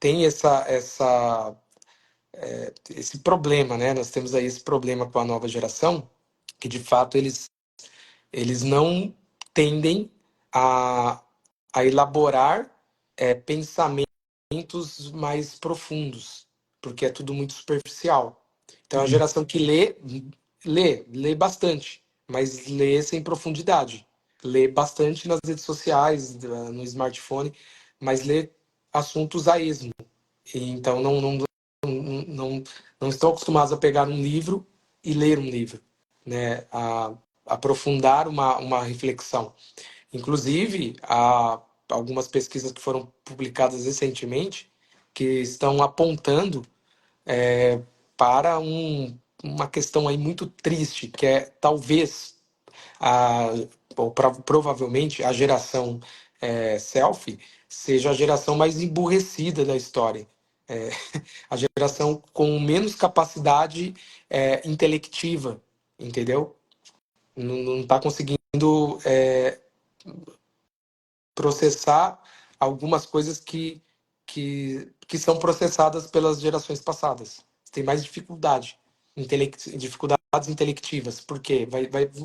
tem esse problema, né? Nós temos aí esse problema com a nova geração, que de fato eles não tendem a, a elaborar pensamentos mais profundos, porque é tudo muito superficial. Então, a Sim. geração que lê bastante, mas lê sem profundidade. Lê bastante nas redes sociais, no smartphone, mas lê assuntos a esmo. E então, não, não estão acostumados a pegar um livro e ler um livro, né? A aprofundar uma reflexão. Inclusive, há algumas pesquisas que foram publicadas recentemente que estão apontando para uma questão aí muito triste, que é talvez a, provavelmente a geração selfie seja a geração mais emburrecida da história. É, a geração com menos capacidade intelectiva, entendeu? Não está conseguindo processar algumas coisas que são processadas pelas gerações passadas. Tem mais dificuldade, dificuldades intelectivas, porque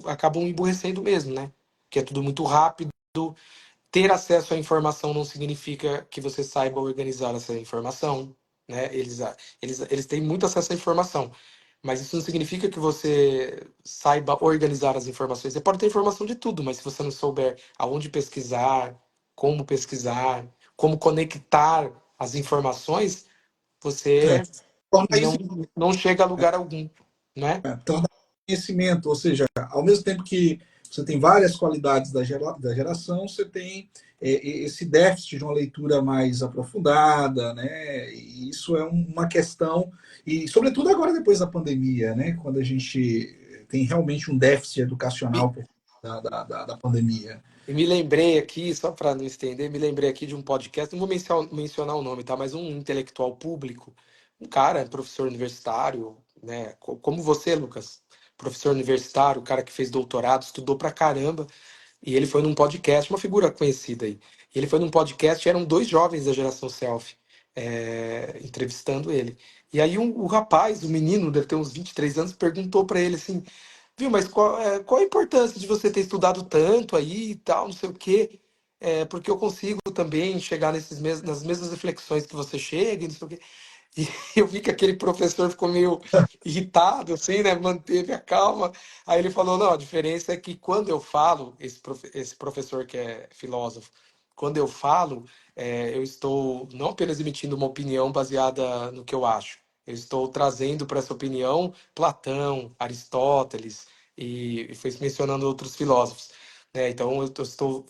acabam emburrecendo mesmo, né? Que é tudo muito rápido. Ter acesso à informação não significa que você saiba organizar essa informação, né? Eles têm muito acesso à informação, mas isso não significa que você saiba organizar as informações. Você pode ter informação de tudo, mas se você não souber aonde pesquisar, como conectar as informações, É. você Torna não, isso não chega a lugar algum, né? torna conhecimento, ou seja, ao mesmo tempo que você tem várias qualidades da geração, você tem esse déficit de uma leitura mais aprofundada, né? E isso é uma questão, e sobretudo agora depois da pandemia, né? Quando a gente tem realmente um déficit educacional por conta da pandemia. E me lembrei aqui, só para não estender, me lembrei aqui de um podcast, não vou mencionar o nome, tá? Mas um intelectual público, um cara, professor universitário, né? Como você, Lucas, professor universitário, cara que fez doutorado, estudou pra caramba, e ele foi num podcast, uma figura conhecida aí. E ele foi num podcast, eram dois jovens da geração selfie, entrevistando ele. E aí o rapaz, o menino, deve ter uns 23 anos, perguntou para ele assim: viu, mas qual a importância de você ter estudado tanto aí e tal, não sei o quê? Porque eu consigo também chegar nas mesmas reflexões que você chega, e não sei o quê. E eu vi que aquele professor ficou meio irritado, assim, né? Manteve a calma. Aí ele falou: não, a diferença é que quando eu falo, esse professor que é filósofo, quando eu falo, eu estou não apenas emitindo uma opinião baseada no que eu acho, eu estou trazendo para essa opinião Platão, Aristóteles, e foi mencionando outros filósofos. Então, eu estou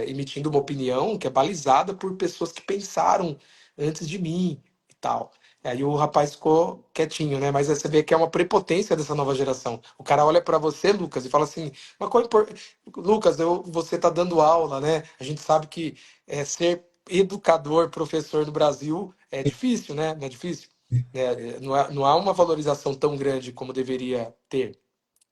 emitindo uma opinião que é balizada por pessoas que pensaram antes de mim e tal. Aí o rapaz ficou quietinho, né? Mas aí você vê que é uma prepotência dessa nova geração. O cara olha para você, Lucas, e fala assim: mas Lucas, você tá dando aula, né? A gente sabe que ser educador, professor no Brasil é difícil, né? Não é difícil? Não há uma valorização tão grande como deveria ter.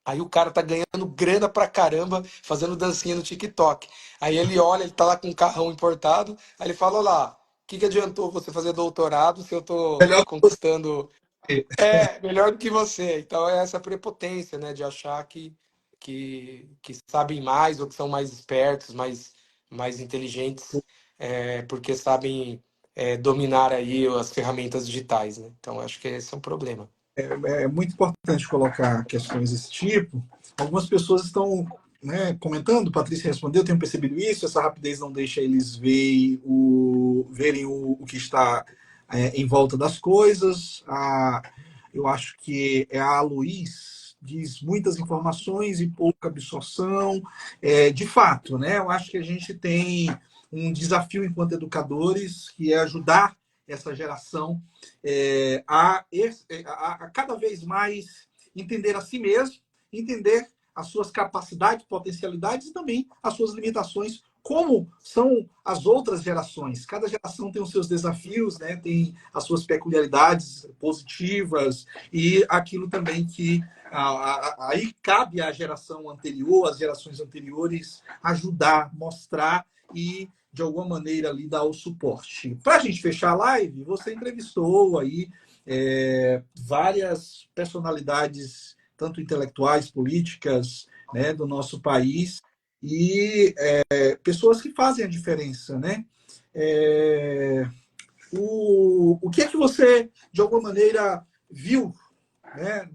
Aí o cara tá ganhando grana pra caramba fazendo dancinha no TikTok. Aí ele olha, ele tá lá com um carrão importado, aí ele fala: olha lá, o que adiantou você fazer doutorado se eu tô Melhor que conquistando você. melhor do que você? Então é essa prepotência, né, de achar que sabem mais ou que são mais espertos, mais inteligentes, porque sabem dominar aí as ferramentas digitais, né? Então acho que esse é um problema. É muito importante colocar questões desse tipo. Algumas pessoas estão, né, comentando, Patrícia respondeu, eu tenho percebido isso, essa rapidez não deixa eles verem o que está em volta das coisas. Eu acho que é a Luiz diz muitas informações e pouca absorção. De fato, né? Eu acho que a gente tem um desafio enquanto educadores, que é ajudar essa geração a cada vez mais entender a si mesmo, entender as suas capacidades, potencialidades e também as suas limitações, como são as outras gerações. Cada geração tem os seus desafios, né? Tem as suas peculiaridades positivas e aquilo também que aí cabe à geração anterior, às gerações anteriores, ajudar, mostrar e de alguma maneira ali dar o suporte. Para a gente fechar a live, você entrevistou aí várias personalidades, tanto intelectuais, políticas, né, do nosso país e pessoas que fazem a diferença, né? É, o que é que você, de alguma maneira, viu, né,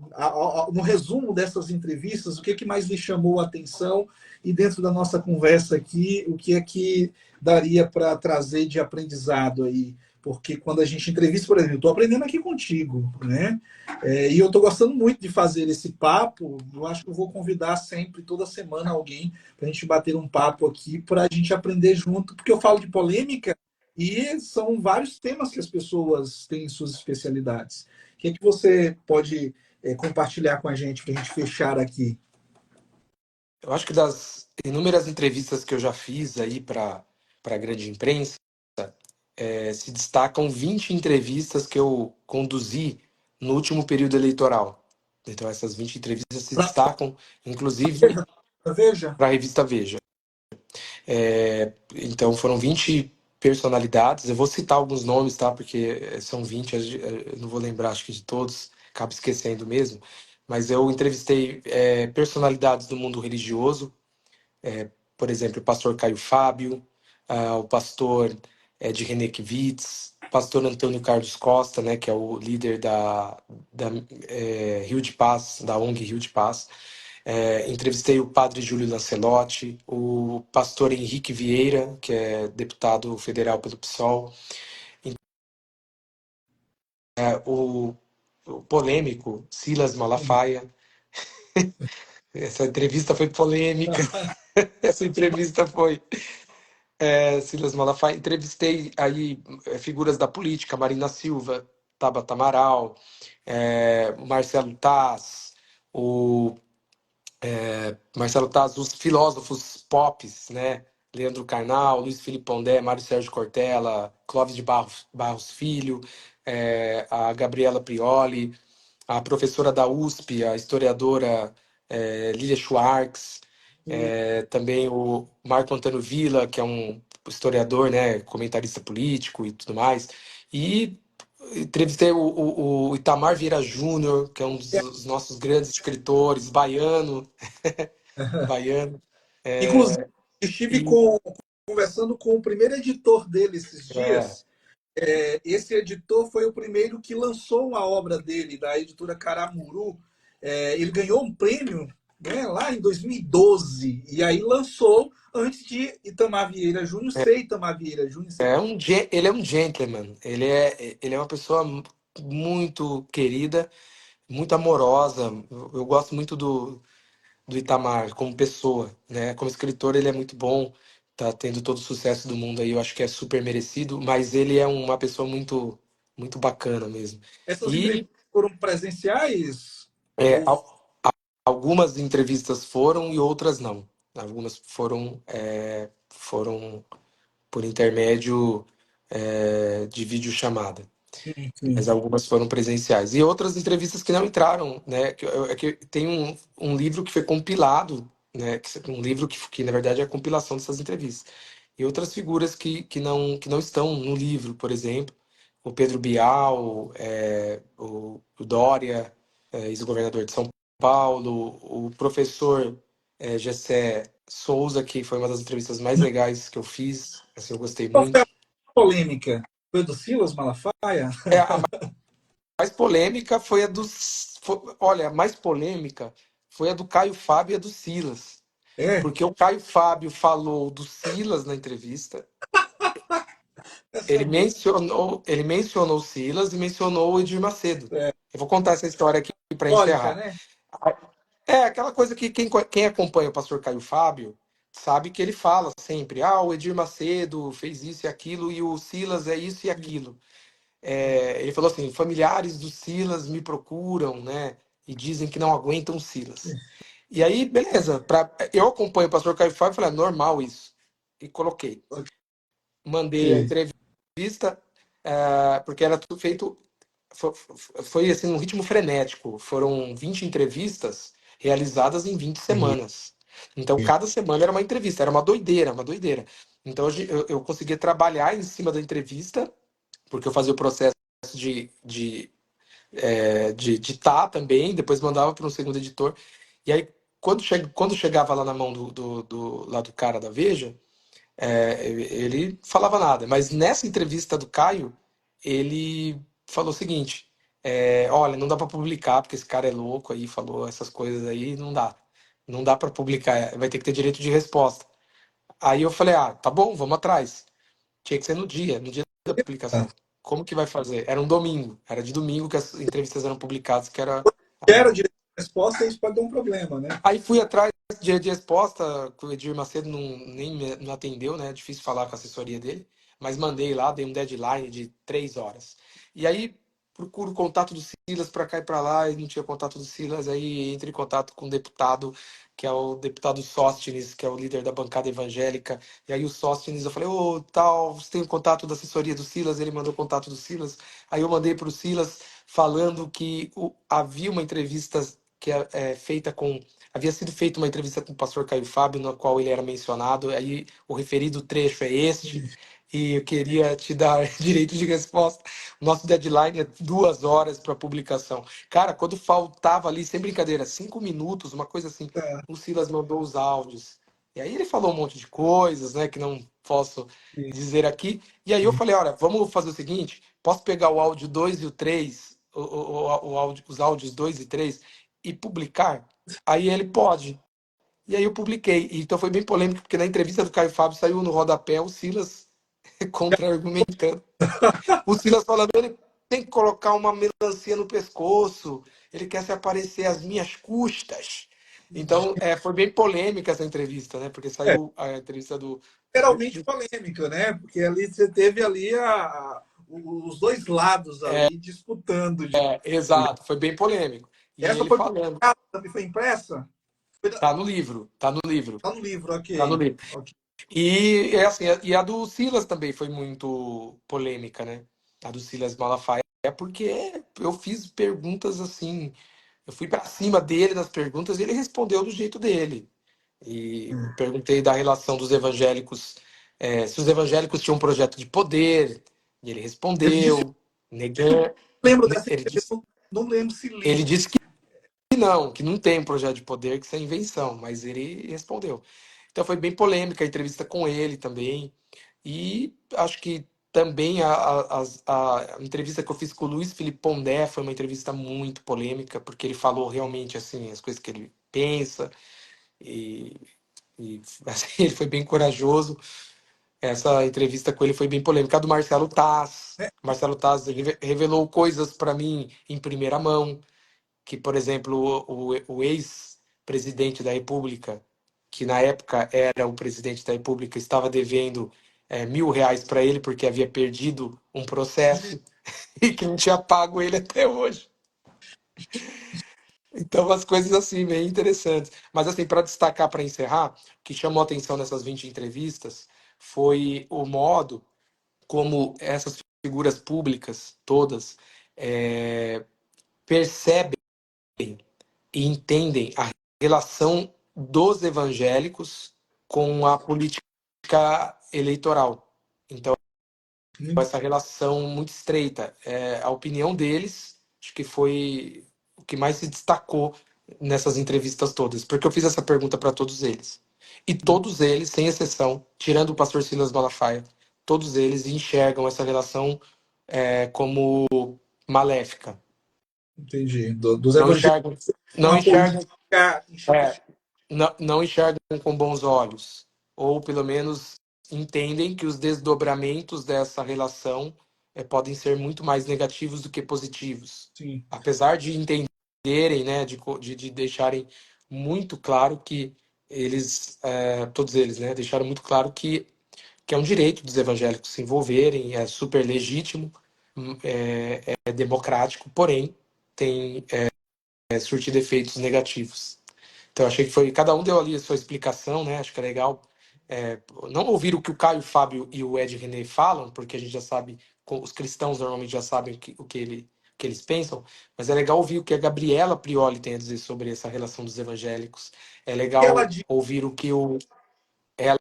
no resumo dessas entrevistas, o que é que mais lhe chamou a atenção e dentro da nossa conversa aqui, o que é que daria para trazer de aprendizado aí? Porque quando a gente entrevista, por exemplo, eu estou aprendendo aqui contigo, né? E eu estou gostando muito de fazer esse papo. Eu acho que eu vou convidar sempre, toda semana, alguém para a gente bater um papo aqui, para a gente aprender junto, porque eu falo de polêmica e são vários temas que as pessoas têm suas especialidades. O que é que você pode compartilhar com a gente para a gente fechar aqui? Eu acho que das inúmeras entrevistas que eu já fiz aí para a grande imprensa, se destacam 20 entrevistas que eu conduzi no último período eleitoral. Então, essas 20 entrevistas se Pra, destacam, inclusive, veja. para a revista Veja. Então, foram 20 personalidades. Eu vou citar alguns nomes, tá? Porque são 20, eu não vou lembrar, acho que de todos, acabo esquecendo mesmo. Mas eu entrevistei personalidades do mundo religioso, por exemplo, o pastor Caio Fábio, o pastor de René Kivitz, o pastor Antônio Carlos Costa, né, que é o líder da Rio de Paz, da ONG Rio de Paz. Entrevistei o padre Júlio Lancelotti, o pastor Henrique Vieira, que é deputado federal pelo PSOL, o polêmico Silas Malafaia. Essa entrevista foi polêmica. Essa entrevista foi Silas Malafaia. Entrevistei aí figuras da política, Marina Silva, Tabata Amaral, Marcelo Taz, o Marcelo Taz, os filósofos pops, né? Leandro Carnal, Luiz Felipe Pondé, Mário Sérgio Cortella, Clóvis de Barros Filho, a Gabriela Prioli, a professora da USP, a historiadora Lilia Schwartz, também o Marco Antônio Villa, que é um historiador, né, comentarista político e tudo mais. E entrevistei o Itamar Vieira Júnior, que é um dos nossos grandes escritores, baiano, baiano. Inclusive, É, estive e, conversando com o primeiro editor dele esses é, dias. Esse editor foi o primeiro que lançou uma obra dele, da editora Caramuru. Ele ganhou um prêmio, né, lá em 2012, e aí lançou antes de Itamar Vieira Júnior ser Itamar Vieira Júnior. ele é um gentleman, ele é uma pessoa muito querida, muito amorosa. Eu gosto muito do Itamar como pessoa, né? Como escritor ele é muito bom, tá tendo todo o sucesso do mundo aí, eu acho que é super merecido, mas ele é uma pessoa muito muito bacana mesmo. Essas E entrevistas foram presenciais? é, Ou... al- algumas entrevistas foram e outras não. Algumas foram por intermédio de videochamada. Mas Enfim. algumas foram presenciais. E outras entrevistas que não entraram, né? Que tem um livro que foi compilado, né? Um livro que, na verdade, é a compilação dessas entrevistas. E outras figuras que não estão no livro, por exemplo, o Pedro Bial, o Dória, ex-governador de São Paulo, o professor Gessé Souza, que foi uma das entrevistas mais legais que eu fiz, assim, eu gostei Qual foi a muito. polêmica? Foi do Silas Malafaia? A mais polêmica foi a dos. Olha, a mais polêmica foi a do Caio Fábio e a do Silas. É, Porque o Caio Fábio falou do Silas na entrevista. essa Ele é boa. mencionou o Silas e mencionou o Edir Macedo. É, Eu vou contar essa história aqui para simbólica, encerrar. né? É aquela coisa que quem acompanha o pastor Caio Fábio sabe que ele fala sempre, ah, o Edir Macedo fez isso e aquilo, e o Silas é isso e aquilo. Ele falou assim, familiares do Silas me procuram, né, e dizem que não aguentam o Silas. E aí, beleza, eu acompanho o pastor Caio Fábio e falei, normal isso. E coloquei. Mandei a Ok. entrevista, porque era tudo feito, foi assim, um ritmo frenético. Foram 20 entrevistas realizadas em 20 Entendi. semanas. Então, cada semana era uma entrevista, era uma doideira, uma doideira. Então, eu conseguia trabalhar em cima da entrevista, porque eu fazia o processo de editar também, depois mandava para um segundo editor. E aí, quando chegava lá na mão lá do cara da Veja, ele falava nada. Mas nessa entrevista do Caio, ele falou o seguinte: olha, não dá para publicar, porque esse cara é louco aí, falou essas coisas aí, não dá. Não dá para publicar, vai ter que ter direito de resposta. Aí eu falei: ah, tá bom, vamos atrás. Tinha que ser no dia da Ah, publicação. Como que vai fazer? Era um domingo, era de domingo que as entrevistas eram publicadas, que era. quero direito de resposta, isso pode dar um problema, né? Aí fui atrás de resposta, que o Edir Macedo nem me atendeu, né? Difícil falar com a assessoria dele, mas mandei lá, dei um deadline de 3 horas. E aí procuro o contato do Silas para cá e para lá, e não tinha contato do Silas, aí entre em contato com o deputado, que é o deputado Sóstenes, que é o líder da bancada evangélica. E aí o Sóstenes, eu falei, ô, tal, você tem o contato da assessoria do Silas? Ele mandou o contato do Silas. Aí eu mandei para o Silas falando que havia uma entrevista que feita com havia sido feita uma entrevista com o pastor Caio Fábio, na qual ele era mencionado, aí o referido trecho é este, e eu queria te dar direito de resposta. Nosso deadline é 2 horas para publicação. Cara, quando faltava ali, sem brincadeira, 5 minutos, uma coisa assim, Tá, o Silas mandou os áudios. E aí ele falou um monte de coisas, né, que não posso sim, dizer aqui. E aí eu falei, olha, vamos fazer o seguinte, posso pegar o áudio 2 e o 3, os áudios 2 e 3 e publicar? Aí ele pode. E aí eu publiquei. Então foi bem polêmico, porque na entrevista do Caio Fábio saiu no rodapé o Silas contra-argumentando. O Silas falando, ele tem que colocar uma melancia no pescoço, ele quer se aparecer às minhas custas. Então, foi bem polêmica essa entrevista, né? Porque é, saiu a entrevista geralmente polêmica, né? Porque ali você teve ali os dois lados ali disputando. exato, foi bem polêmico. E Essa ele foi falando, publicada, também foi impressa? tá no livro, tá no livro, Tá no livro, tá no ok. livro. Ok. E é assim, e a do Silas também foi muito polêmica, né? A do Silas Malafaia, porque eu fiz perguntas assim, eu fui pra cima dele nas perguntas e ele respondeu do jeito dele. E perguntei da relação dos evangélicos, se os evangélicos tinham um projeto de poder, e ele Ele disse, respondeu, negando, lembro dessa ele entrevista, disse, não lembro se li. ele disse que não tem um projeto de poder, que isso é invenção, mas ele respondeu. Então foi bem polêmica a entrevista com ele também. E acho que também a entrevista que eu fiz com o Luiz Felipe Pondé foi uma entrevista muito polêmica, porque ele falou realmente assim as coisas que ele pensa e, assim, ele foi bem corajoso. Essa entrevista com ele foi bem polêmica. A do Marcelo Taz. Né? Marcelo Taz revelou coisas para mim em primeira mão, que, por exemplo, o ex-presidente da República, que na época era o presidente da República, estava devendo R$ 1.000 para ele porque havia perdido um processo e que não tinha pago ele até hoje. Então, umas coisas assim, bem interessantes. Mas, assim, para destacar, para encerrar, o que chamou a atenção nessas 20 entrevistas foi o modo como essas figuras públicas todas percebem e entendem a relação dos evangélicos com a política eleitoral. Então, essa relação muito estreita. A opinião deles, acho que foi o que mais se destacou nessas entrevistas todas, porque eu fiz essa pergunta para todos eles. E todos eles, sem exceção, tirando o pastor Silas Malafaia, todos eles enxergam essa relação como maléfica. Entendi. Dos Não evangélicos enxergam, com não a enxergam política é, institucional. não enxergam com bons olhos, ou pelo menos entendem que os desdobramentos dessa relação podem ser muito mais negativos do que positivos. Sim. Apesar de entenderem, né, de deixarem muito claro que eles, todos eles, né, deixaram muito claro que é um direito dos evangélicos se envolverem, é super legítimo, é democrático, porém tem surtido efeitos negativos. Então, eu achei que foi. Cada um deu ali a sua explicação, né? Acho que é legal. Não ouvir o que o Caio Fábio e o Ed René falam, porque a gente já sabe, os cristãos normalmente já sabem o que eles pensam, mas é legal ouvir o que a Gabriela Prioli tem a dizer sobre essa relação dos evangélicos. É E ela legal diz, ouvir o que ela,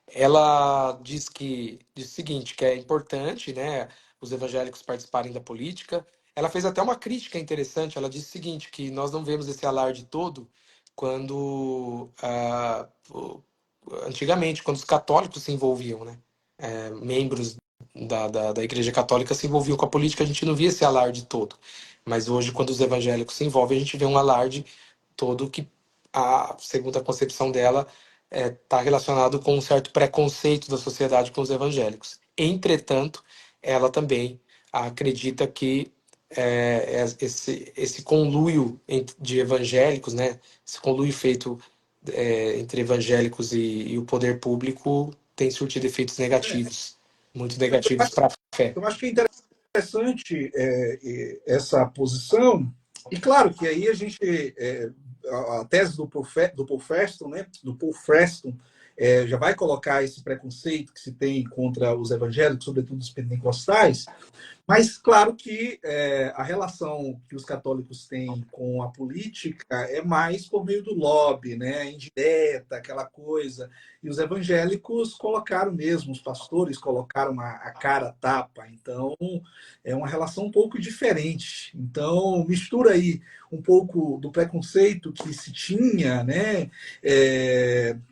ela diz o seguinte, que é importante, né, os evangélicos participarem da política. Ela fez até uma crítica interessante. Ela disse o seguinte, que nós não vemos esse alarde todo quando antigamente, quando os católicos se envolviam, né, membros da Igreja Católica se envolviam com a política, a gente não via esse alarde todo. Mas hoje, quando os evangélicos se envolvem, a gente vê um alarde todo que, segundo a concepção dela, está relacionado com um certo preconceito da sociedade com os evangélicos. Entretanto, ela também acredita que esse conluio de evangélicos, né, esse conluio feito entre evangélicos e o poder público tem surtido efeitos negativos, muito negativos para a fé. eu acho que é interessante essa posição, e claro que aí a gente, a tese do Paul Preston, né, do Paul Preston, já vai colocar esse preconceito que se tem contra os evangélicos, sobretudo os pentecostais, mas, claro que a relação que os católicos têm com a política é mais por meio do lobby, né? Indireta, aquela coisa. E os evangélicos colocaram mesmo, os pastores colocaram a cara a tapa. Então, é uma relação um pouco diferente. Então, mistura aí um pouco do preconceito que se tinha, né?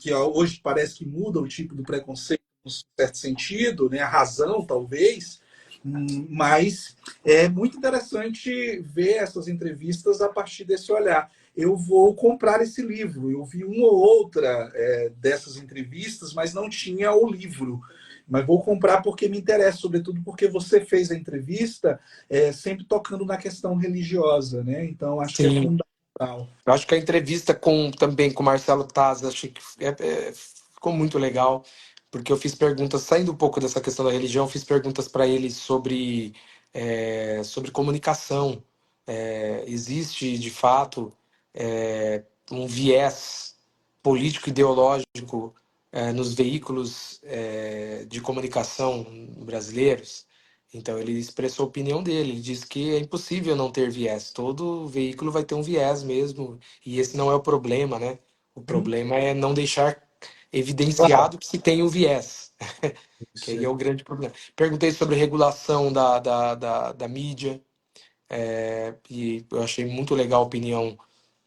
Que hoje parece que muda o tipo do preconceito, em certo sentido, né? A razão, talvez, mas é muito interessante ver essas entrevistas a partir desse olhar. Eu vou comprar esse livro. Eu vi uma ou outra dessas entrevistas, mas não tinha o livro. Mas vou comprar porque me interessa, sobretudo porque você fez a entrevista sempre tocando na questão religiosa, né? Então acho que é Sim, fundamental. eu acho que a entrevista também com o Marcelo Taz, achei que ficou muito legal, porque eu fiz perguntas, saindo um pouco dessa questão da religião, fiz perguntas para ele sobre comunicação. Existe, de fato, um viés político-ideológico nos veículos de comunicação brasileiros? Então ele expressou a opinião dele, ele disse que é impossível não ter viés, todo veículo vai ter um viés mesmo, e esse não é o problema, né? O problema é não deixar Claro. evidenciado que se tem um viés, que aí é o grande problema. Perguntei sobre regulação da mídia, e eu achei muito legal a opinião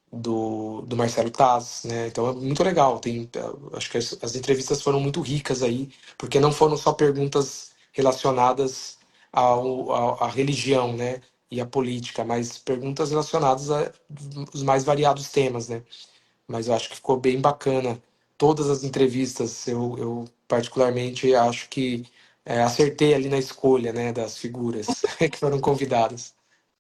do Marcelo Taz, né? Então é muito legal. Acho que as entrevistas foram muito ricas aí, porque não foram só perguntas relacionadas à religião, né? E à política, mas perguntas relacionadas a os mais variados temas, né? Mas eu acho que ficou bem bacana. Todas as entrevistas, eu particularmente acho que acertei ali na escolha, né? Das figuras que foram convidadas.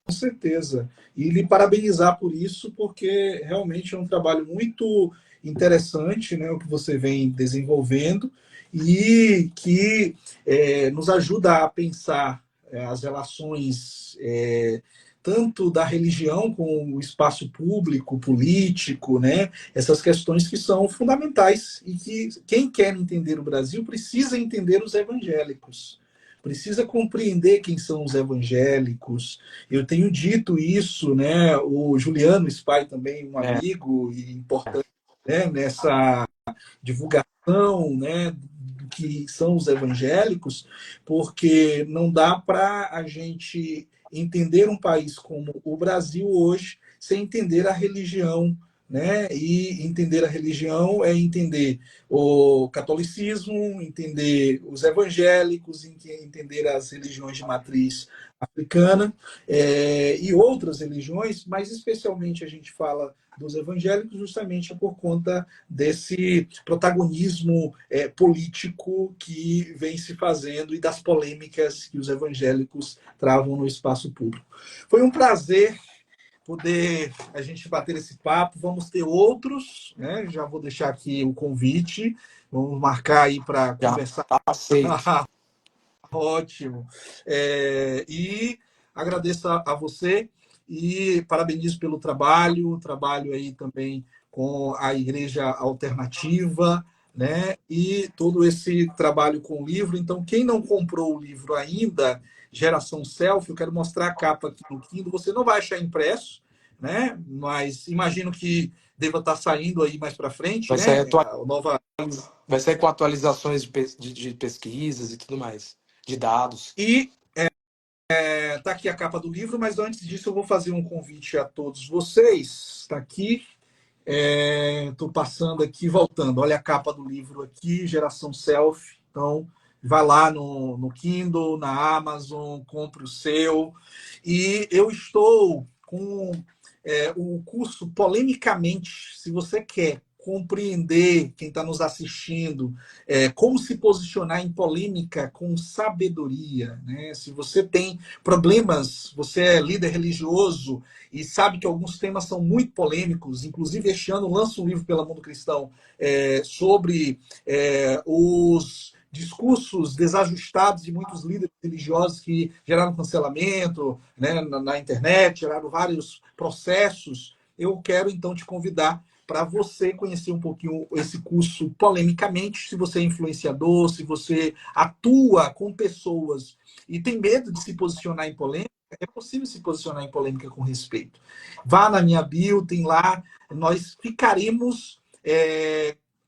Com certeza. E lhe parabenizar por isso, porque realmente é um trabalho muito interessante, né, o que você vem desenvolvendo e que nos ajuda a pensar as relações tanto da religião com o espaço público, político, né, essas questões que são fundamentais e que quem quer entender o Brasil precisa entender os evangélicos. Precisa compreender quem são os evangélicos, eu tenho dito isso, né? O Juliano Spy também, um É, amigo e importante, né? Nessa divulgação, né? Do que são os evangélicos, porque não dá para a gente entender um país como o Brasil hoje sem entender a religião, né? E entender a religião é entender o catolicismo, entender os evangélicos, entender as religiões de matriz africana e outras religiões, mas especialmente a gente fala dos evangélicos justamente por conta desse protagonismo político que vem se fazendo e das polêmicas que os evangélicos travam no espaço público. Foi um prazer poder a gente bater esse papo. Vamos ter outros, né? Já vou deixar aqui o convite. Vamos marcar aí para Já conversar. aceito. Ótimo. E agradeço a você e parabenizo pelo trabalho, trabalho aí também com a Igreja Alternativa, né? E todo esse trabalho com o livro. Então, quem não comprou o livro ainda, Geração Selfie, eu quero mostrar a capa aqui no Kindle. Você não vai achar impresso, né? Mas imagino que deva estar saindo aí mais para frente, Vai sair, né? A nova. vai sair com atualizações de pesquisas e tudo mais, de dados. E tá aqui a capa do livro, mas antes disso eu vou fazer um convite a todos vocês. Está aqui, estou passando aqui, voltando. Olha a capa do livro aqui, Geração Self. Então, vai lá no Kindle, na Amazon, compre o seu. E eu estou com o curso Polemicamente, se você quer compreender, quem está nos assistindo, como se posicionar em polêmica com sabedoria, né? Se você tem problemas, você é líder religioso e sabe que alguns temas são muito polêmicos, inclusive este ano lanço um livro pela Mundo Cristão sobre os discursos desajustados de muitos líderes religiosos que geraram cancelamento, né, na internet, geraram vários processos. Eu quero então te convidar para você conhecer um pouquinho esse curso polemicamente, se você é influenciador, se você atua com pessoas e tem medo de se posicionar em polêmica, é possível se posicionar em polêmica com respeito. Vá na minha bio, tem lá, nós ficaremos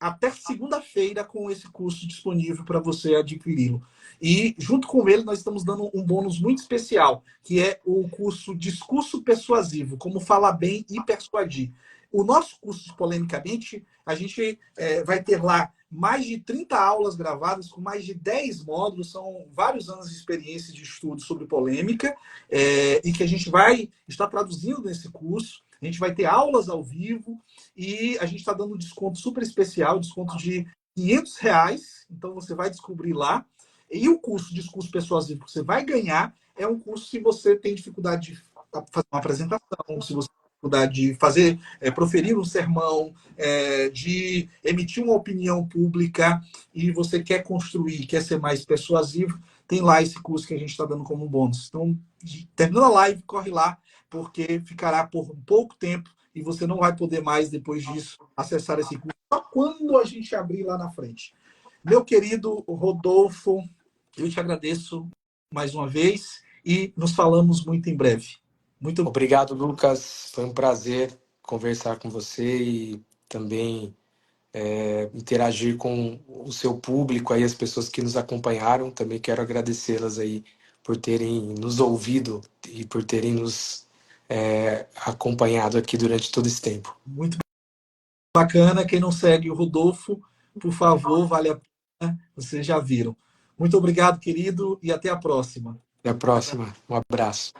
até segunda-feira com esse curso disponível para você adquiri-lo. E junto com ele nós estamos dando um bônus muito especial, que é o curso Discurso Persuasivo, como falar bem e persuadir. O nosso curso, polemicamente, a gente vai ter lá mais de 30 aulas gravadas, com mais de 10 módulos, são vários anos de experiência de estudo sobre polêmica, e que a gente vai estar traduzindo nesse curso. A gente vai ter aulas ao vivo e a gente está dando um desconto super especial, desconto de R$ 500. Então você vai descobrir lá. E o curso Discurso Persuasivo que você vai ganhar é um curso se você tem dificuldade de fazer uma apresentação, se você tem dificuldade de fazer, proferir um sermão, de emitir uma opinião pública e você quer construir, quer ser mais persuasivo, tem lá esse curso que a gente está dando como um bônus. Então, terminando a live, corre lá, porque ficará por um pouco tempo e você não vai poder mais, depois disso, acessar esse curso só quando a gente abrir lá na frente. Meu querido Rodolfo, eu te agradeço mais uma vez e nos falamos muito em breve. Muito Obrigado, Lucas. Foi um prazer conversar com você e também interagir com o seu público aí, as pessoas que nos acompanharam. Também quero agradecê-las aí por terem nos ouvido e por terem nos acompanhado aqui durante todo esse tempo. muito bacana. Quem não segue o Rodolfo, por favor, vale a pena. Vocês já viram. Muito obrigado, querido, e até a próxima. Até a próxima. Um abraço.